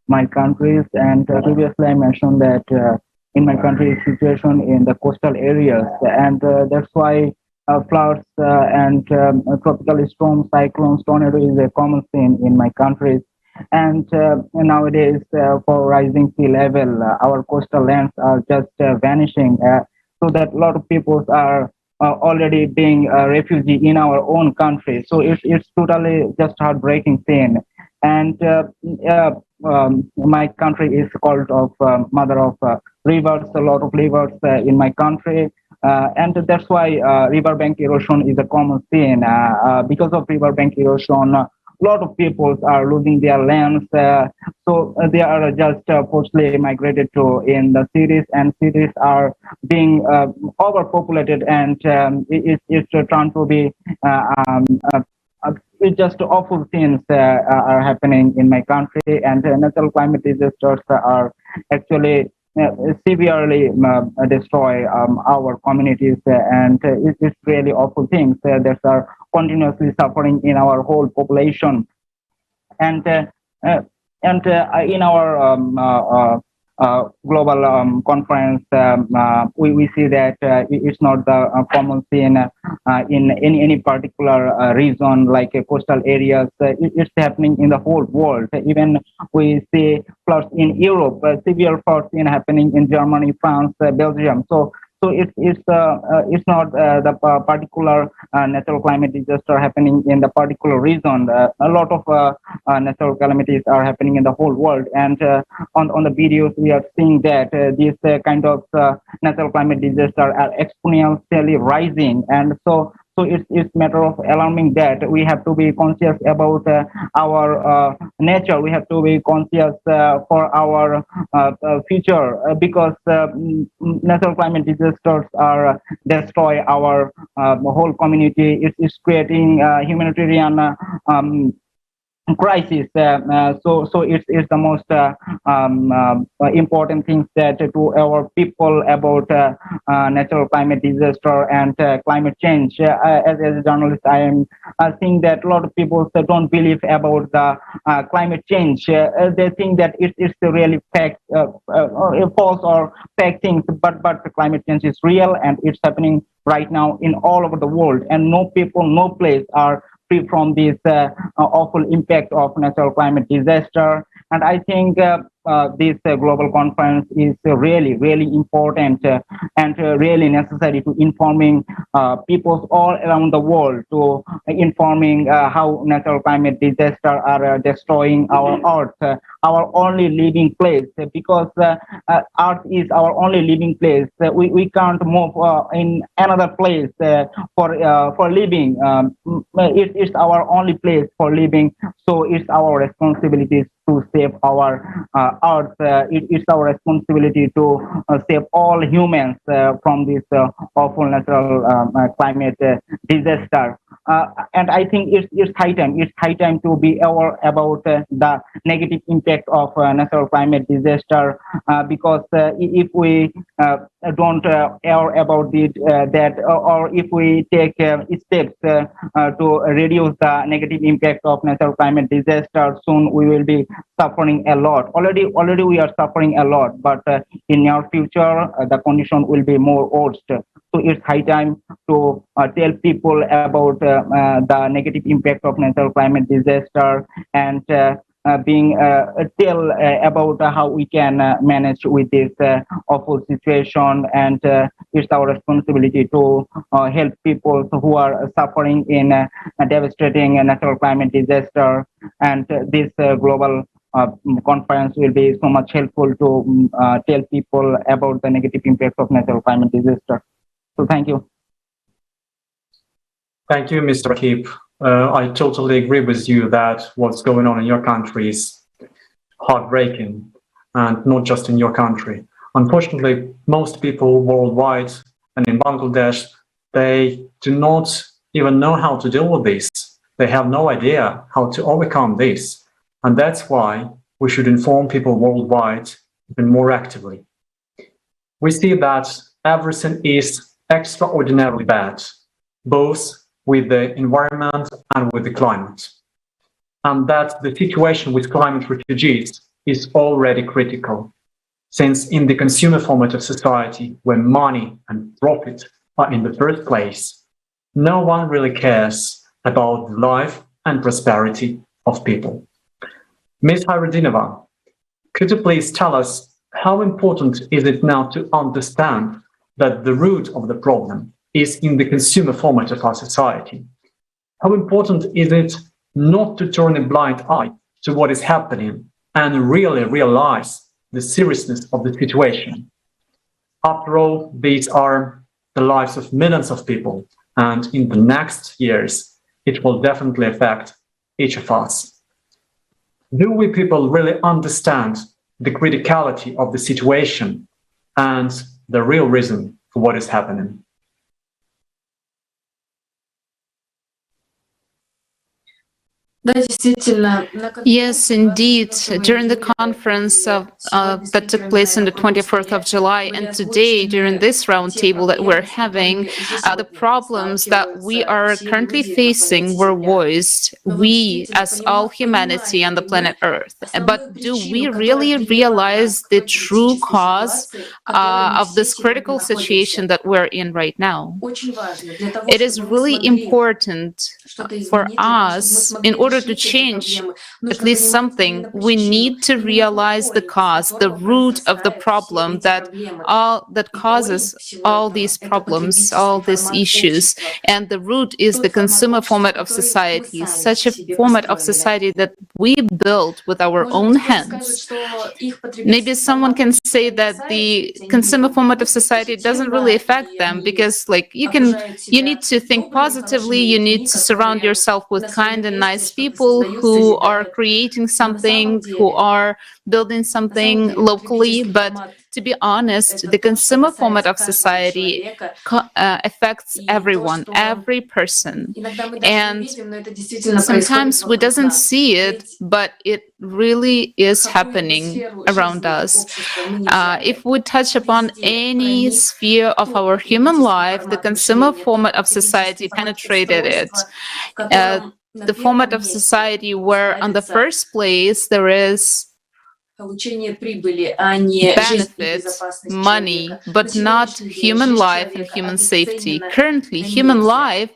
my countries. And previously I mentioned that in my country situation in the coastal areas. And that's why floods and tropical storms, cyclones, tornadoes is a common thing in my countries. And nowadays, for rising sea level, our coastal lands are just vanishing, so that a lot of people are already being a refugee in our own country. So it's totally just heartbreaking thing. And my country is called of mother of rivers, a lot of rivers in my country. And that's why riverbank erosion is a common thing. Because of riverbank erosion, a lot of people are losing their lands, so they are just forcibly migrated to in the cities, and cities are being overpopulated, and it's trying to be it's just awful things are happening in my country, and natural climate disasters are actually severely destroy our communities, and it's really awful things that are continuously suffering in our whole population. And in our global conference, we see that it's not the common thing in any particular region like coastal areas. It's happening in the whole world. Even we see floods in Europe, severe floods happening in Germany, France, Belgium. So it's not the particular natural climate disaster happening in the particular region. A lot of natural calamities are happening in the whole world, and on the videos we are seeing that these kind of natural climate disasters are exponentially rising, and so it's matter of alarming that we have to be conscious about our nature. We have to be conscious for our future, because natural climate disasters are destroy our whole community. It's creating humanitarian crisis. So it's the most important things that to our people about natural climate disaster and climate change. As a journalist, I am seeing that a lot of people don't believe about the climate change. They think that it's the really fact, false or fake things. But the climate change is real, and it's happening right now in all over the world, and no people, no place are free from this awful impact of natural climate disaster. And I think this global conference is really, really important and really necessary to informing people all around the world, to informing how natural climate disasters are destroying our earth, our only living place, because earth is our only living place. We can't move in another place for living. It's our only place for living, so it's our responsibility to save our earth. It's our responsibility to save all humans from this awful natural climate disaster. And I think it's high time. It's high time to be aware about the negative impact of natural climate disaster, because if we don't aware about it, or if we take steps to reduce the negative impact of natural climate disaster, soon we will be suffering a lot. Already we are suffering a lot, but in near future the condition will be more worse. So it's high time to tell people about the negative impact of natural climate disaster, and tell about how we can manage with this awful situation, and it's our responsibility to help people who are suffering in a devastating natural climate disaster. And this global conference will be so much helpful to tell people about the negative impacts of natural climate disaster. So thank you. Thank you, Mr. Keep. I totally agree with you that what's going on in your country is heartbreaking, and not just in your country. Unfortunately, most people worldwide and in Bangladesh, they do not even know how to deal with this. They have no idea how to overcome this. And that's why we should inform people worldwide even more actively. We see that everything is extraordinarily bad, both with the environment and with the climate. And that the situation with climate refugees is already critical, since in the consumer format of society, where money and profit are in the first place, no one really cares about the life and prosperity of people. Ms. Hayredinova, could you please tell us how important is it now to understand that the root of the problem is in the consumer format of our society? How important is it not to turn a blind eye to what is happening and really realize the seriousness of the situation? After all, these are the lives of millions of people, and in the next years, it will definitely affect each of us. Do we people really understand the criticality of the situation and the real reason for what is happening? Yes, indeed. During the conference that took place on the 24th of July and today during this roundtable that we're having, the problems that we are currently facing were voiced, we as all humanity on the planet Earth. But do we really realize the true cause of this critical situation that we're in right now? It is really important for us, in order to change at least something, we need to realize the cause, the root of the problem that causes all these problems, all these issues. And the root is the consumer format of society, such a format of society that we built with our own hands. Maybe someone can say that the consumer format of society doesn't really affect them, because you need to think positively, you need to surround yourself with kind and nice people who are creating something, who are building something locally. But to be honest, the consumer format of society affects everyone, every person. And sometimes we doesn't see it, but it really is happening around us. If we touch upon any sphere of our human life, the consumer format of society penetrated it. The format of society where, on the first place, there is benefits, money, but not human life and human safety. Currently, human life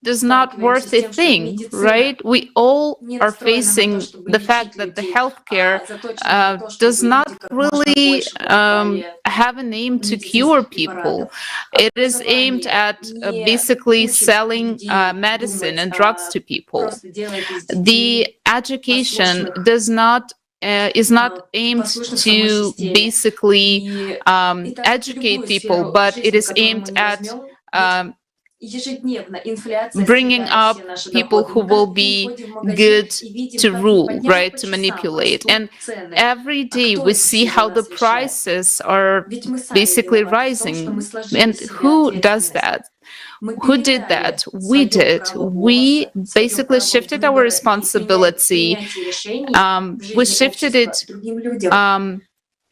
does not worth a thing, right? We all are facing the fact that the healthcare does not really have an aim to cure people. It is aimed at basically selling medicine and drugs to people. The education is not aimed to basically educate people, but it is aimed at bringing up people who will be good to rule, right, to manipulate. And every day we see how the prices are basically rising. And who does that? Who did that? We did. We basically shifted our responsibility. We shifted it.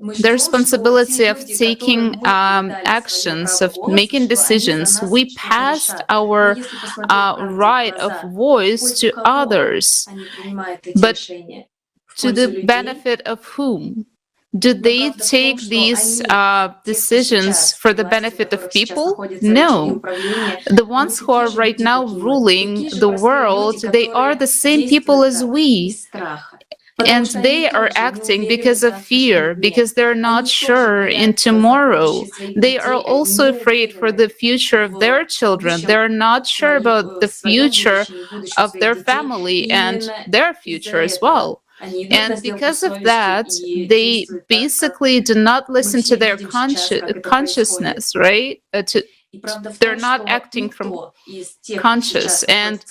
The responsibility of taking actions, of making decisions. We passed our right of voice to others, but to the benefit of whom? Do they take these decisions for the benefit of people? No. The ones who are right now ruling the world, they are the same people as we. And they are acting because of fear, because they're not sure in tomorrow. They are also afraid for the future of their children. They're not sure about the future of their family and their future as well. And because of that, they basically do not listen to their consciousness, right? They're not acting from conscious. And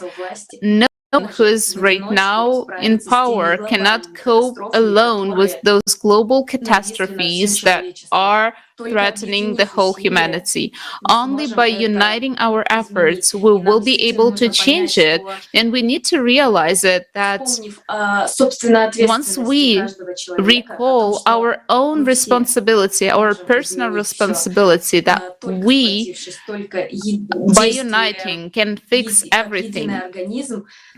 no one who is right now in power cannot cope alone with those global catastrophes that are threatening the whole humanity. Only by uniting our efforts, we will be able to change it. And we need to realize it that once we recall our own responsibility, our personal responsibility, that we, by uniting, can fix everything.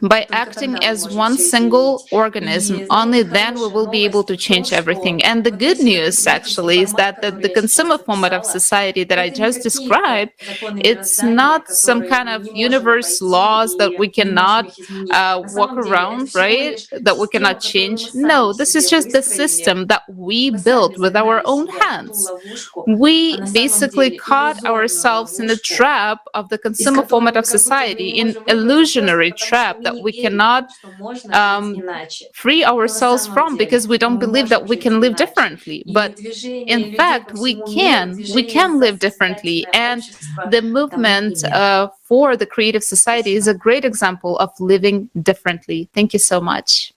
By acting as one single organism, only then we will be able to change everything. And the good news, actually, is that the consumer format of society that I just described, it's not some kind of universe laws that we cannot walk around, right? That we cannot change. No, this is just the system that we built with our own hands. We basically caught ourselves in the trap of the consumer format of society, in illusionary trap that we cannot free ourselves from, because we don't believe that we can live differently. But in fact, we can live differently. And the movement for the creative society is a great example of living differently. Thank you so much.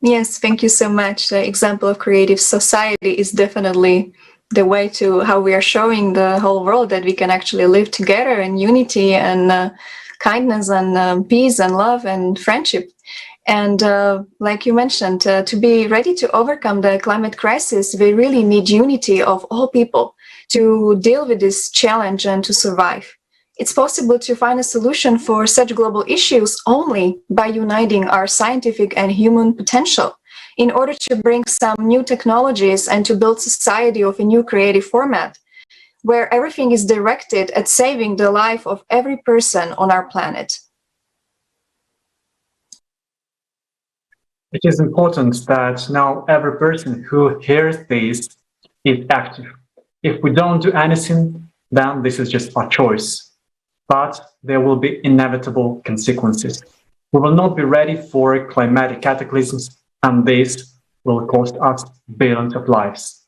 Yes, thank you so much. The example of creative society is definitely the way to how we are showing the whole world that we can actually live together in unity and kindness and peace and love and friendship. And like you mentioned, to be ready to overcome the climate crisis, we really need unity of all people to deal with this challenge and to survive. It's possible to find a solution for such global issues only by uniting our scientific and human potential in order to bring some new technologies and to build society of a new creative format, where everything is directed at saving the life of every person on our planet. It is important that now every person who hears this is active. If we don't do anything, then this is just a choice. But there will be inevitable consequences. We will not be ready for climatic cataclysms, and this will cost us billions of lives.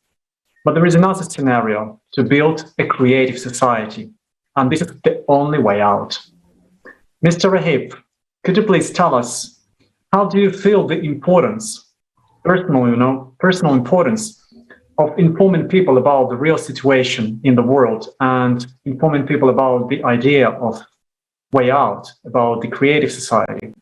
But there is another scenario: to build a creative society, and this is the only way out. Mr. Rahip, could you please tell us, how do you feel the importance, personal importance of informing people about the real situation in the world and informing people about the idea of way out, about the creative society?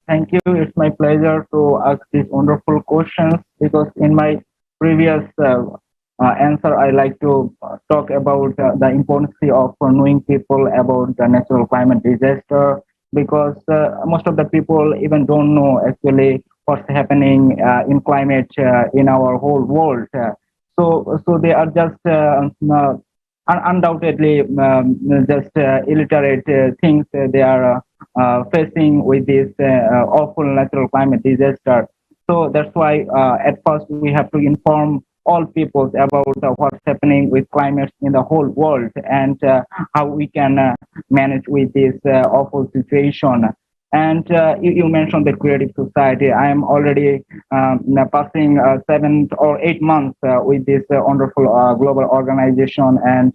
Thank you. It's my pleasure to ask these wonderful questions, because in my previous answer, I like to talk about the importance of knowing people about the natural climate disaster, because most of the people even don't know actually what's happening in climate in our whole world. So they are just undoubtedly just illiterate things they are facing with this awful natural climate disaster. So that's why at first we have to inform all peoples about what's happening with climate in the whole world and how we can manage with this awful situation. And you mentioned the creative society. I am already passing 7 or 8 months with this wonderful global organization, and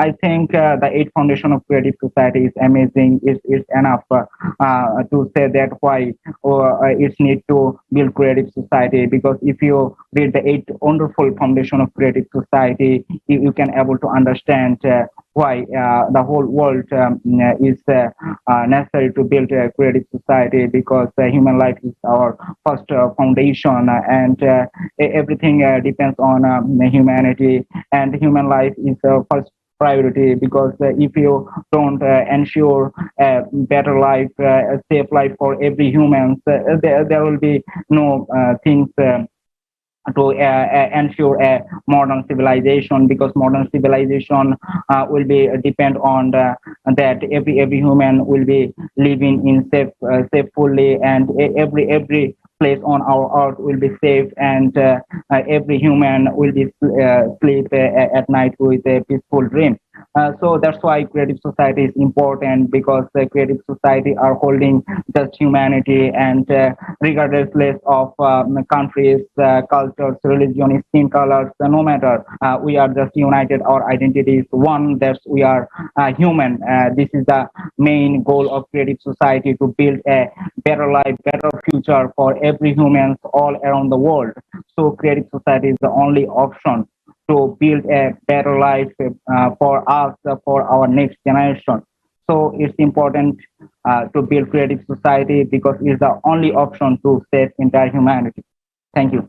I think the 8 Foundation of Creative Society is amazing. It's enough to say that why it's need to build creative society, because if you read the 8 wonderful Foundation of Creative Society, you can able to understand why the whole world is necessary to build a creative society, because human life is our first foundation, and everything depends on humanity, and human life is priority, because if you don't ensure a better life, a safe life for every human, there will be no things to ensure a modern civilization, because modern civilization will be depend on that every human will be living in safely, and every place on our earth will be safe, and every human will be sleep at night with a peaceful dream. So that's why creative society is important, because creative society are holding just humanity, and regardless of countries, cultures, religion, skin colors, no matter, we are just united. Our identity is one, that we are human. This is the main goal of creative society, to build a better life, better future for every human all around the world. So creative society is the only option to build a better life for us, for our next generation. So it's important to build creative society, because it's the only option to save entire humanity. Thank you.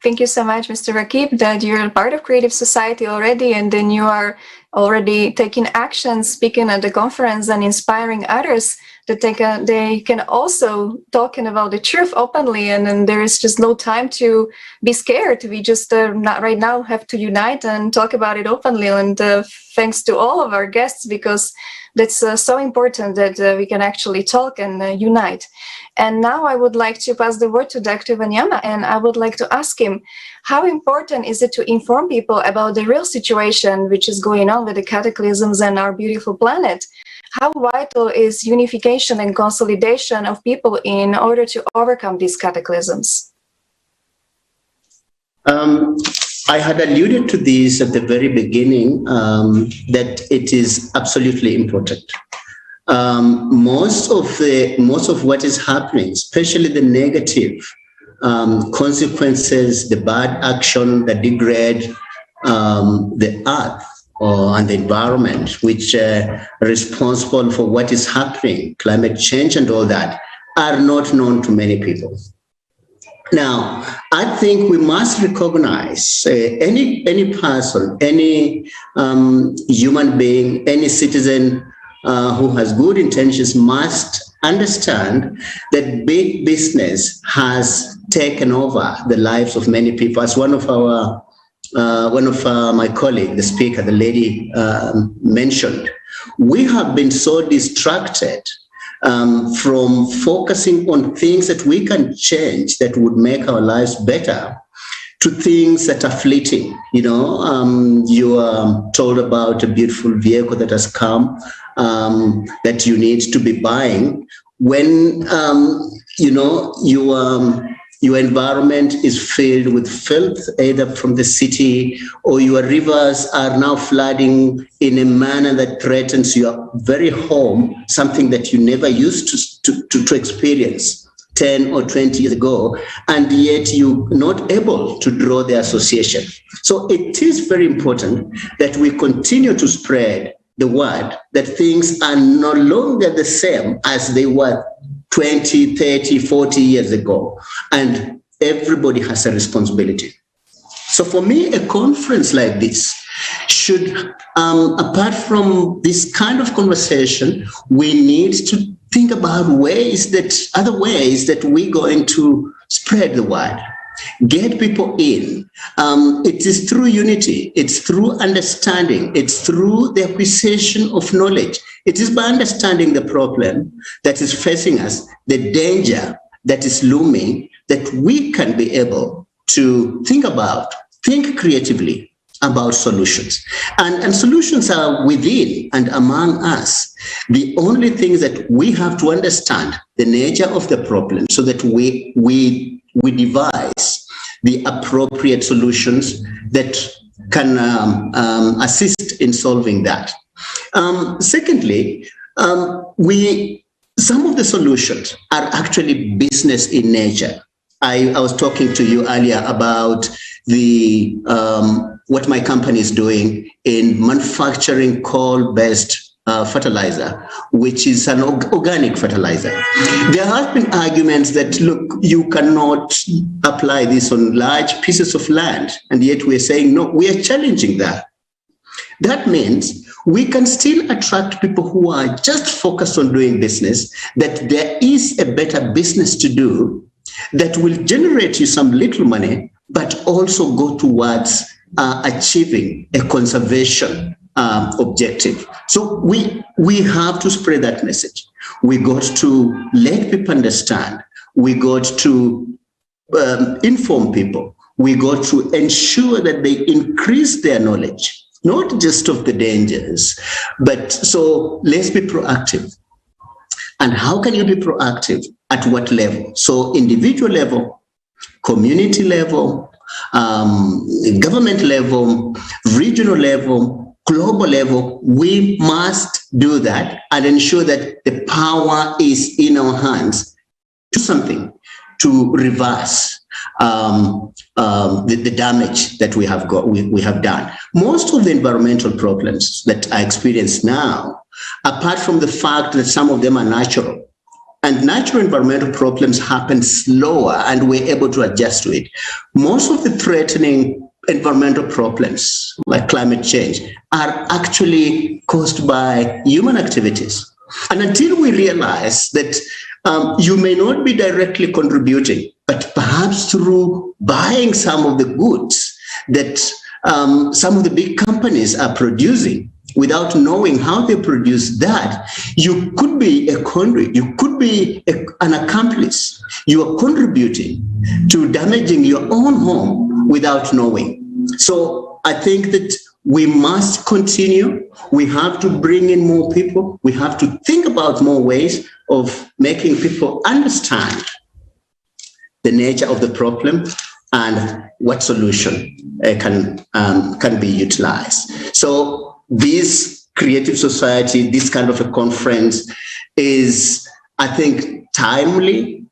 Thank you so much, Mr. Rakib, that you're a part of creative society already, and then you are already taking action, speaking at the conference and inspiring others that they can also talking about the truth openly, and then there is just no time to be scared. We just not right now have to unite and talk about it openly, and thanks to all of our guests, because that's so important that we can actually talk and unite. And now I would like to pass the word to Dr. Wanyama, and I would like to ask him, how important is it to inform people about the real situation which is going on with the cataclysms and our beautiful planet? How vital is unification and consolidation of people in order to overcome these cataclysms? I had alluded to this at the very beginning, that it is absolutely important. Most of what is happening, especially the negative consequences, the bad action that degrade the earth and the environment, which are responsible for what is happening, climate change and all that, are not known to many people. Now, I think we must recognize any person, any human being, any citizen who has good intentions must understand that big business has taken over the lives of many people. As one of my colleagues, the speaker, the lady mentioned, we have been so distracted from focusing on things that we can change that would make our lives better, to things that are fleeting. You know, you are told about a beautiful vehicle that has come that you need to be buying, when you know your environment is filled with filth, either from the city, or your rivers are now flooding in a manner that threatens your very home, something that you never used to experience 10 or 20 years ago, and yet you're not able to draw the association. So it is very important that we continue to spread the word that things are no longer the same as they were 20, 30, 40 years ago, and everybody has a responsibility. So for me, a conference like this should, apart from this kind of conversation, we need to think about other ways that we're going to spread the word, get people in. It is through unity, it's through understanding, it's through the acquisition of knowledge. It is by understanding the problem that is facing us, the danger that is looming, that we can be able to think creatively about solutions. And solutions are within and among us. The only thing is that we have to understand the nature of the problem so that we devise the appropriate solutions that can assist in solving that. Secondly, some of the solutions are actually business in nature. I was talking to you earlier about the what my company is doing in manufacturing coal-based fertilizer, which is an organic fertilizer. There have been arguments that, look, you cannot apply this on large pieces of land, and yet we're saying, no, we are challenging that. That means we can still attract people who are just focused on doing business, that there is a better business to do that will generate you some little money, but also go towards achieving a conservation objective. So we have to spread that message. We got to let people understand. We got to inform people. We got to ensure that they increase their knowledge, not just of the dangers, but so let's be proactive. And how can you be proactive? At what level? So individual level, community level, government level, regional level, global level, we must do that and ensure that the power is in our hands. Do something to reverse the damage that we have done. Most of the environmental problems that I experience now, apart from the fact that some of them are natural, and natural environmental problems happen slower and we're able to adjust to it. Most of the threatening environmental problems, like climate change, are actually caused by human activities. And until we realize that you may not be directly contributing, but perhaps through buying some of the goods that some of the big companies are producing, without knowing how they produce that, you could be a conduit, you could be an accomplice. You are contributing to damaging your own home without knowing. So I think that we must continue. We have to bring in more people. We have to think about more ways of making people understand the nature of the problem and what solution can be utilized. So this creative society, this kind of a conference is, I think, timely.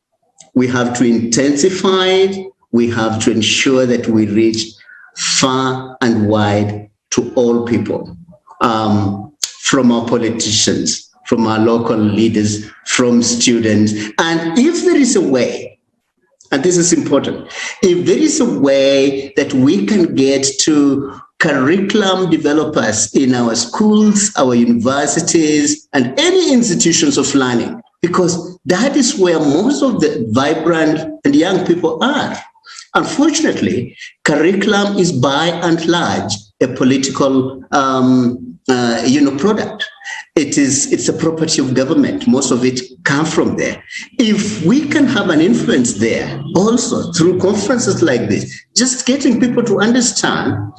We have to intensify it. We have to ensure that we reach far and wide to all people, from our politicians, from our local leaders, from students. And if there is a way, and this is important, if there is a way that we can get to curriculum developers in our schools, our universities, and any institutions of learning, because that is where most of the vibrant and young people are. Unfortunately, curriculum is by and large a political product. It's a property of government. Most of it comes from there. If we can have an influence there also through conferences like this, just getting people to understand,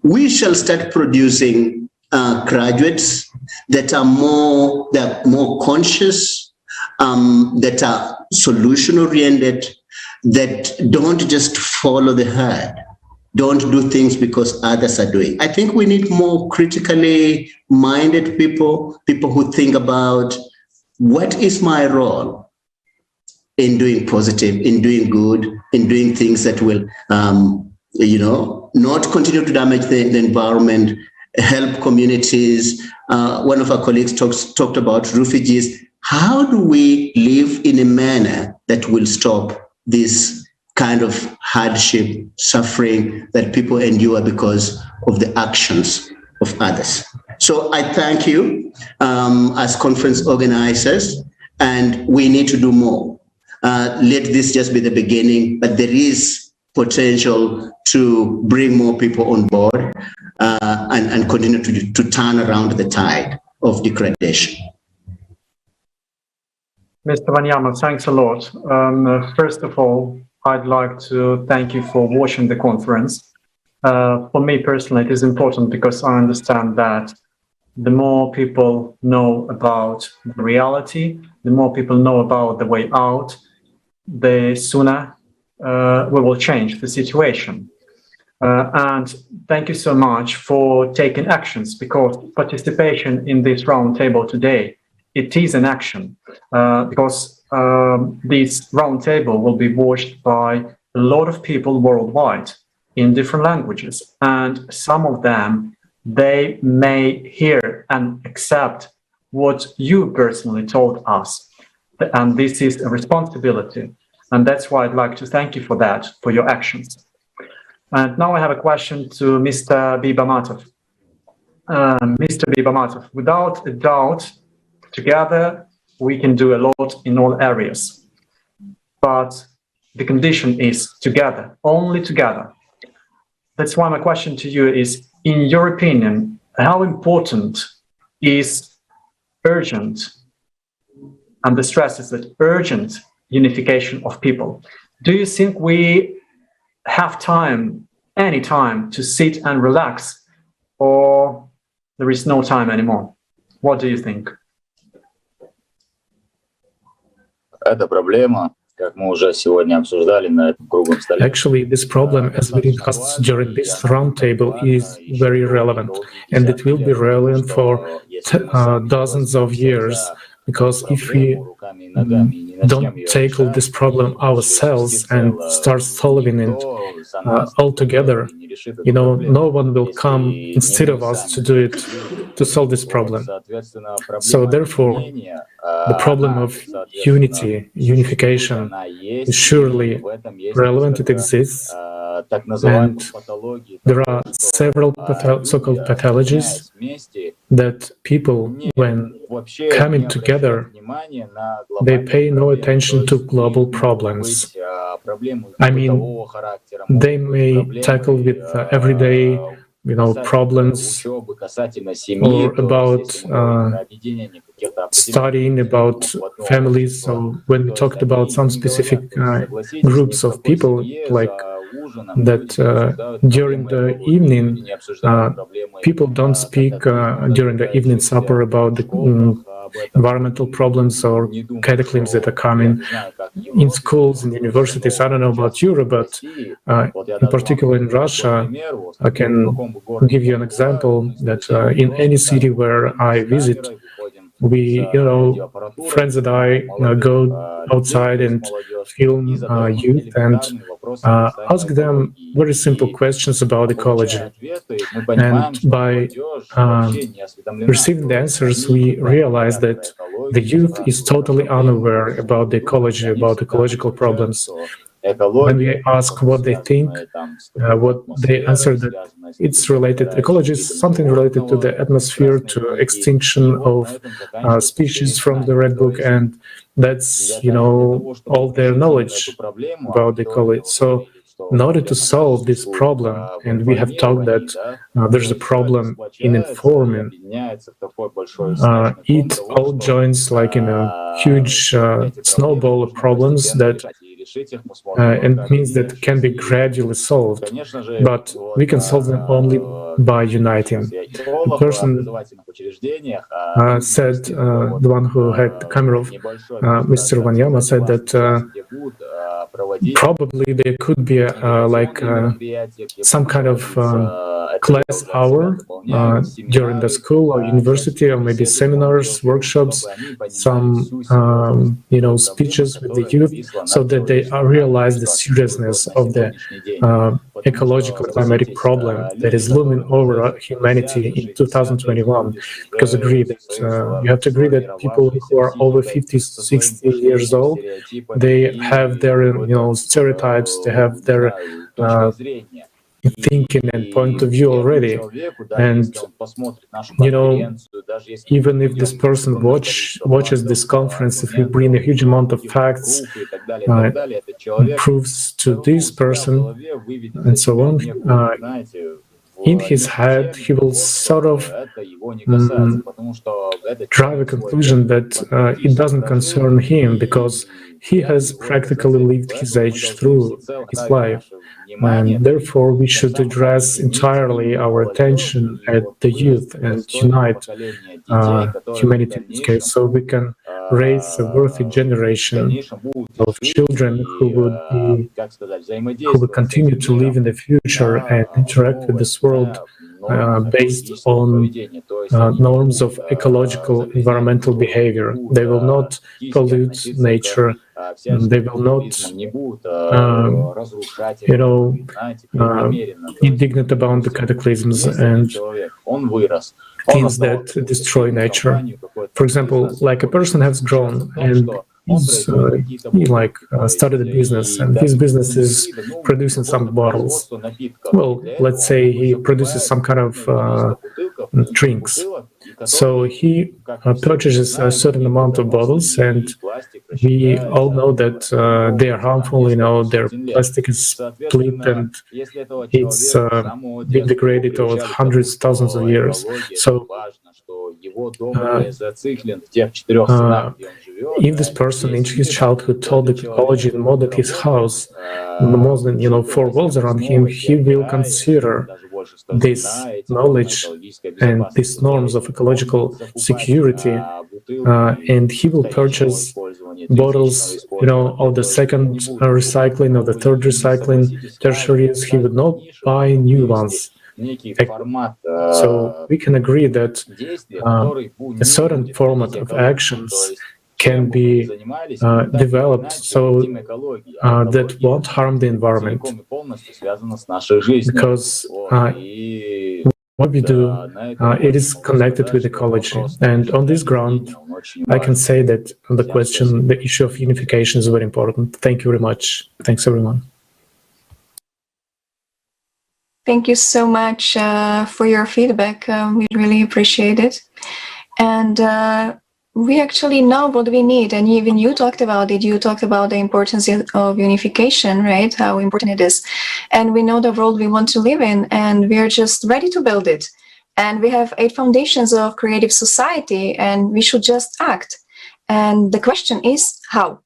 we shall start producing graduates that are more conscious, that are solution-oriented, that don't just follow the herd, don't do things because others are doing. I think we need more critically minded people who think about what is my role in doing positive, in doing good, in doing things that will, not continue to damage the environment, help communities. One of our colleagues talked about refugees. How do we live in a manner that will stop this kind of hardship, suffering that people endure because of the actions of others? So I thank you as conference organizers, and we need to do more. Let this just be the beginning, but there is potential to bring more people on board and continue to turn around the tide of degradation. Mr. Wanyama, thanks a lot. First of all, I'd like to thank you for watching the conference. For me personally, it is important because I understand that the more people know about the reality, the more people know about the way out, the sooner we will change the situation. And thank you so much for taking actions, because participation in this roundtable today, it is an action, because this roundtable will be watched by a lot of people worldwide in different languages, and some of them, they may hear and accept what you personally told us, and this is a responsibility. And that's why I'd like to thank you for that, for your actions. And now I have a question to Mr. Bibamatov. Mr. Bibamatov, without a doubt, together we can do a lot in all areas. But the condition is together, only together. That's why my question to you is, in your opinion, how important is urgent, and the stress is that urgent unification of people? Do you think we have time, any time, to sit and relax, or there is no time anymore? What do you think? Это проблема, как мы уже сегодня обсуждали на этом круглом столе. Actually, this problem, as we discussed during this roundtable, is very relevant, and it will be relevant for dozens of years. Because if we don't tackle this problem ourselves and start solving it all together, no one will come instead of us to do it, to solve this problem. So therefore, the problem of unity, unification is surely relevant, it exists, and there are several so-called pathologies that people, when coming together, they pay no attention to global problems. I mean, they may tackle with everyday problems, or about studying about families. So when we talked about some specific groups of people, like that during the evening, people don't speak during the evening supper about the environmental problems or cataclysms that are coming in schools and universities. I don't know about Europe, but in particular in Russia, I can give you an example that in any city where I visit, we, friends that I go outside and film youth and ask them very simple questions about ecology. And by receiving the answers, we realize that the youth is totally unaware about the ecology, about ecological problems. When we ask what they think, what they answer that it's related, ecology is something related to the atmosphere, to extinction of species from the Red Book, and that's, all their knowledge about the ecology. So in order to solve this problem, and we have talked that there's a problem in informing, it all joins like in a huge snowball of problems that and means that can be gradually solved, but we can solve them only by uniting. The person said, the one who had the camera of Mr. Vanyama said that probably there could be some kind of class hour during the school or university, or maybe seminars, workshops, some speeches with the youth, so that they realize the seriousness of the ecological climatic problem that is looming over humanity in 2021. Because you have to agree that people who are over 50, 60 years old, they have their stereotypes, they have their thinking and point of view already. And even if this person watches this conference, if we bring a huge amount of facts, proofs to this person and so on, in his head he will sort of drive a conclusion that it doesn't concern him, because he has practically lived his age through his life. And therefore, we should address entirely our attention at the youth and unite humanity in this case, so we can raise a worthy generation of children who would continue to live in the future and interact with this world based on norms of ecological, environmental behavior. They will not pollute nature. They will not, indignant about the cataclysms and things that destroy nature. For example, like a person has grown and he started a business, and his business is producing some bottles. Well, let's say he produces some kind of drinks. So he purchases a certain amount of bottles, and we all know that they are harmful. Their plastic is split and it's been degraded over hundreds, thousands of years. So if this person in his childhood told the ecology more than his house, more than 4 walls around him, he will consider this knowledge and these norms of ecological security, and he will purchase bottles, of the second recycling or the third recycling, tertiary use. He would not buy new ones. So we can agree that a certain format of actions can be developed so that won't harm the environment, because what we do, it is connected with ecology. And on this ground, I can say that the issue of unification is very important. Thank you very much. Thanks, everyone. Thank you so much for your feedback. We really appreciate it. And we actually know what we need. And even you talked about it. You talked about the importance of unification, right? How important it is. And we know the world we want to live in, and we are just ready to build it. And we have 8 foundations of creative society, and we should just act. And the question is, how?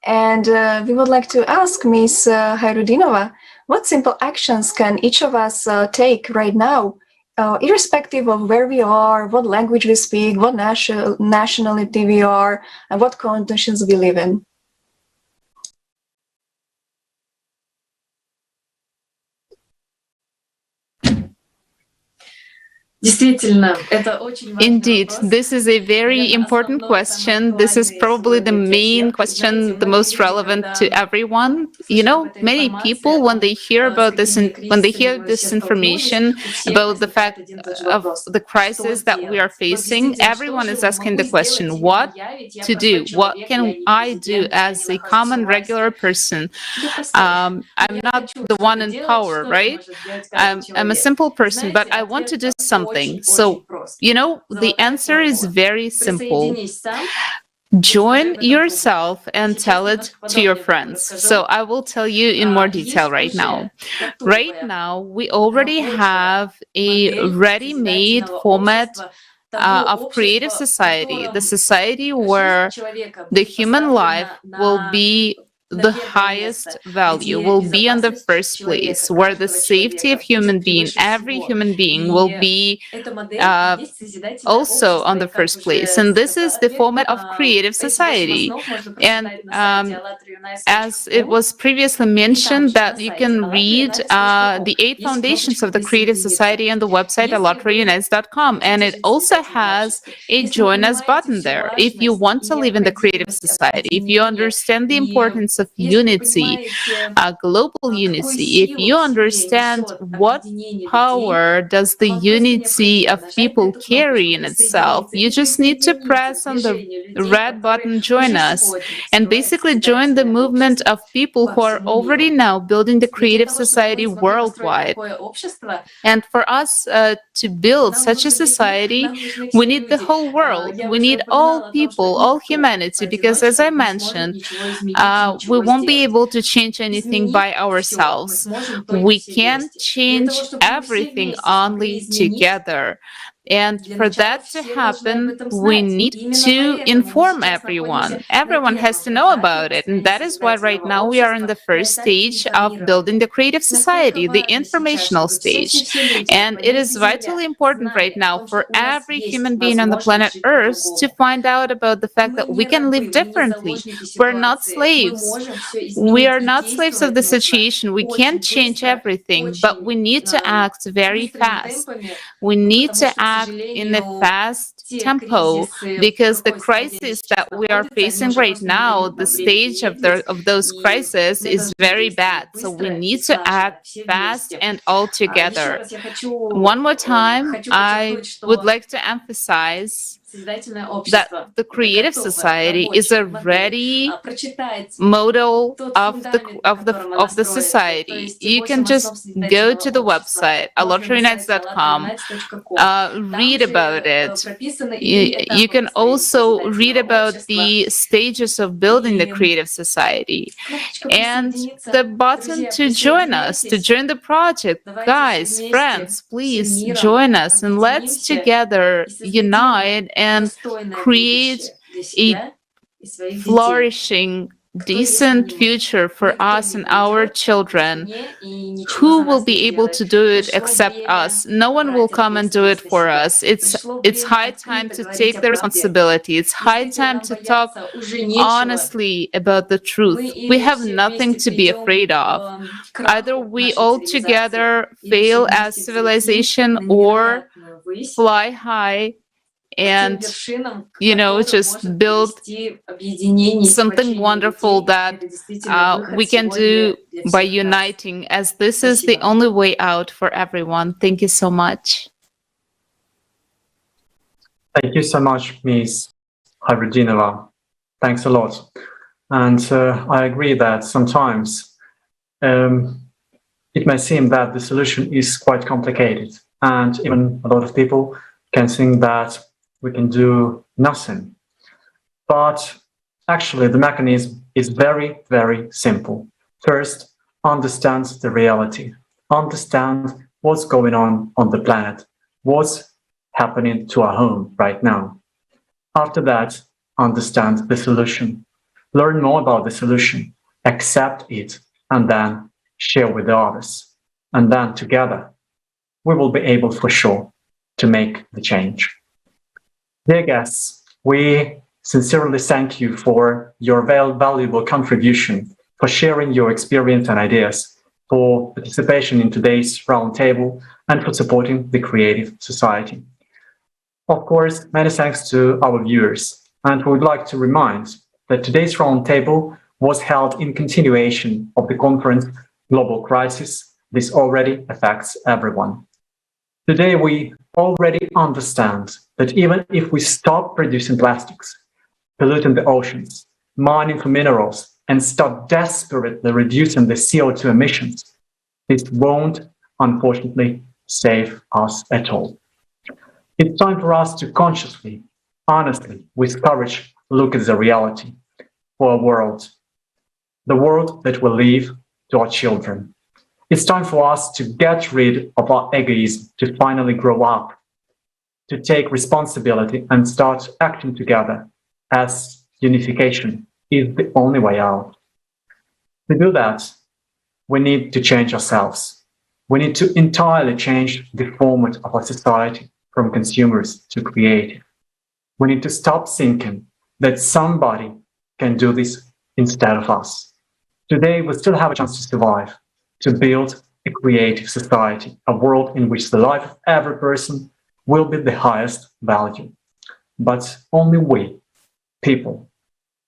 And we would like to ask Ms. Hayrudinova, what simple actions can each of us take right now, irrespective of where we are, what language we speak, what nationality we are, and what conditions we live in? Indeed, this is a very important question. This is probably the main question, the most relevant to everyone. Many people, when they hear about this, when they hear this information about the fact of the crisis that we are facing, everyone is asking the question, what to do? What can I do as a common, regular person? I'm not the one in power, right? I'm a simple person, but I want to do something. So, the answer is very simple. Join yourself and tell it to your friends. So I will tell you in more detail right now. Right now, we already have a ready-made format of creative society, the society where the human life will be the highest value, will be on the first place, where the safety of every human being will be also on the first place. And this is the format of creative society. And as it was previously mentioned, that you can read the 8 foundations of the creative society on the website ALLATRAunites.com. And it also has a join us button there. If you want to live in the creative society, if you understand the importance of unity, global unity, if you understand what power does the unity of people carry in itself, you just need to press on the red button, join us, and basically join the movement of people who are already now building the creative society worldwide. And for us to build such a society, we need the whole world. We need all people, all humanity, because as I mentioned, we won't be able to change anything by ourselves. We can change everything only together. And for that to happen, we need to inform everyone. Everyone has to know about it. And that is why right now we are in the first stage of building the creative society, the informational stage. And it is vitally important right now for every human being on the planet Earth to find out about the fact that we can live differently. We're not slaves. We are not slaves of the situation. We can't change everything, but we need to act very fast. We need to act in a fast tempo, because the crisis that we are facing right now, the stage of those crises is very bad. So we need to act fast and all together. One more time, I would like to emphasize that the creative society is a ready model of the society. You can just go to the website ALLATRAUNITES.com, read about it. You can also read about the stages of building the creative society and the button to join us, to join the project. Guys, friends, please join us and let's together unite and create a flourishing, decent future for us and our children. Who will be able to do it except us? No one will come and do it for us. It's high time to take the responsibility. It's high time to talk honestly about the truth. We have nothing to be afraid of. Either we all together fail as civilization or fly high and, just build something wonderful that we can do by uniting, as this is the only way out for everyone. Thank you so much. Thank you so much, Ms. Hybridinova. Thanks a lot. And I agree that sometimes it may seem that the solution is quite complicated, and even a lot of people can think that we can do nothing. But actually, the mechanism is very, very simple. First, understand the reality. Understand what's going on the planet, what's happening to our home right now. After that, understand the solution. Learn more about the solution, accept it, and then share with the others. And then together, we will be able for sure to make the change. Dear guests, we sincerely thank you for your valuable contribution, for sharing your experience and ideas, for participation in today's roundtable, and for supporting the creative society. Of course, many thanks to our viewers, and we would like to remind that today's roundtable was held in continuation of the conference Global Crisis. This already affects everyone. Today, we already understand that even if we stop producing plastics, polluting the oceans, mining for minerals, and start desperately reducing the CO2 emissions, this won't, unfortunately, save us at all. It's time for us to consciously, honestly, with courage, look at the reality for our world, the world that will leave to our children. It's time for us to get rid of our egoism, to finally grow up, to take responsibility and start acting together, as unification is the only way out. To do that, we need to change ourselves. We need to entirely change the format of our society from consumers to creative. We need to stop thinking that somebody can do this instead of us. Today, we still have a chance to survive, to build a creative society, a world in which the life of every person will be the highest value. But only we, people,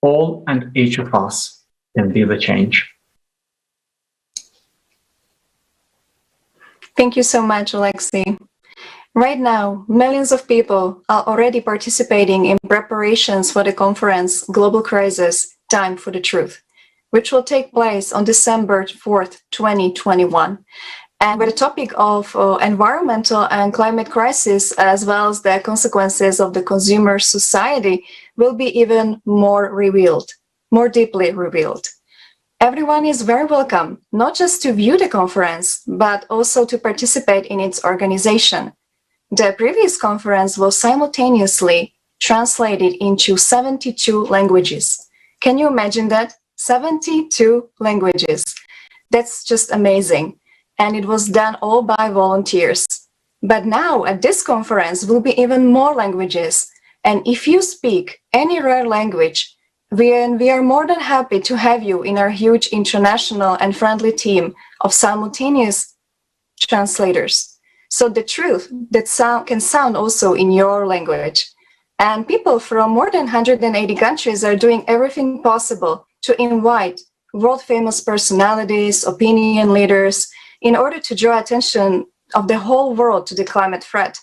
all and each of us, can be the change. Thank you so much, Alexei. Right now, millions of people are already participating in preparations for the conference Global Crisis, Time for the Truth, which will take place on December 4th, 2021. And where the topic of environmental and climate crisis, as well as the consequences of the consumer society, will be even more revealed, more deeply revealed. Everyone is very welcome, not just to view the conference, but also to participate in its organization. The previous conference was simultaneously translated into 72 languages. Can you imagine that? 72 languages. That's just amazing. And it was done all by volunteers. But now at this conference will be even more languages. And if you speak any rare language, we are more than happy to have you in our huge international and friendly team of simultaneous translators. So the truth that can sound also in your language. And people from more than 180 countries are doing everything possible to invite world-famous personalities, opinion leaders, in order to draw attention of the whole world to the climate threat,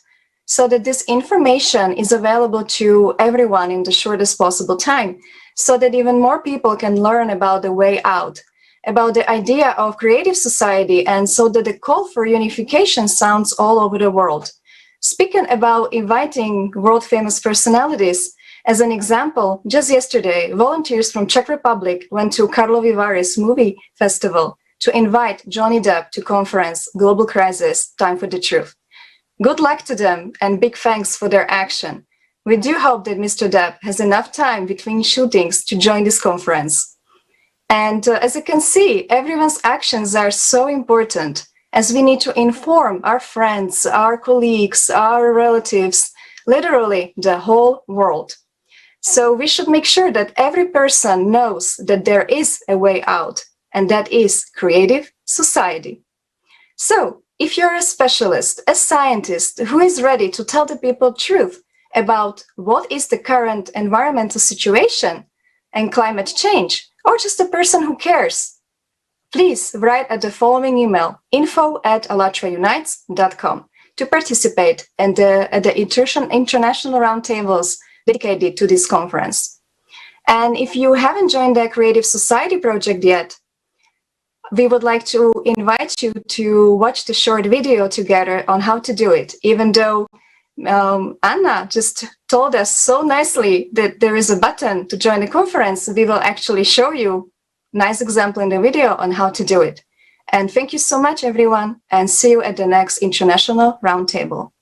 so that this information is available to everyone in the shortest possible time, so that even more people can learn about the way out, about the idea of creative society, and so that the call for unification sounds all over the world. Speaking about inviting world-famous personalities, as an example, just yesterday, volunteers from Czech Republic went to Karlovy Vary's movie festival to invite Johnny Depp to conference Global Crisis, Time for the Truth. Good luck to them and big thanks for their action. We do hope that Mr. Depp has enough time between shootings to join this conference. And as you can see, everyone's actions are so important, as we need to inform our friends, our colleagues, our relatives, literally the whole world. So we should make sure that every person knows that there is a way out, and that is creative society. So if you're a specialist, a scientist who is ready to tell the people truth about what is the current environmental situation and climate change, or just a person who cares, please write at the following email, info@allatraunites.com, to participate at the international roundtables dedicated to this conference. And if you haven't joined the Creative Society project yet, we would like to invite you to watch the short video together on how to do it, even though Anna just told us so nicely that there is a button to join the conference. We will actually show you a nice example in the video on how to do it. And thank you so much, everyone, and see you at the next International Roundtable.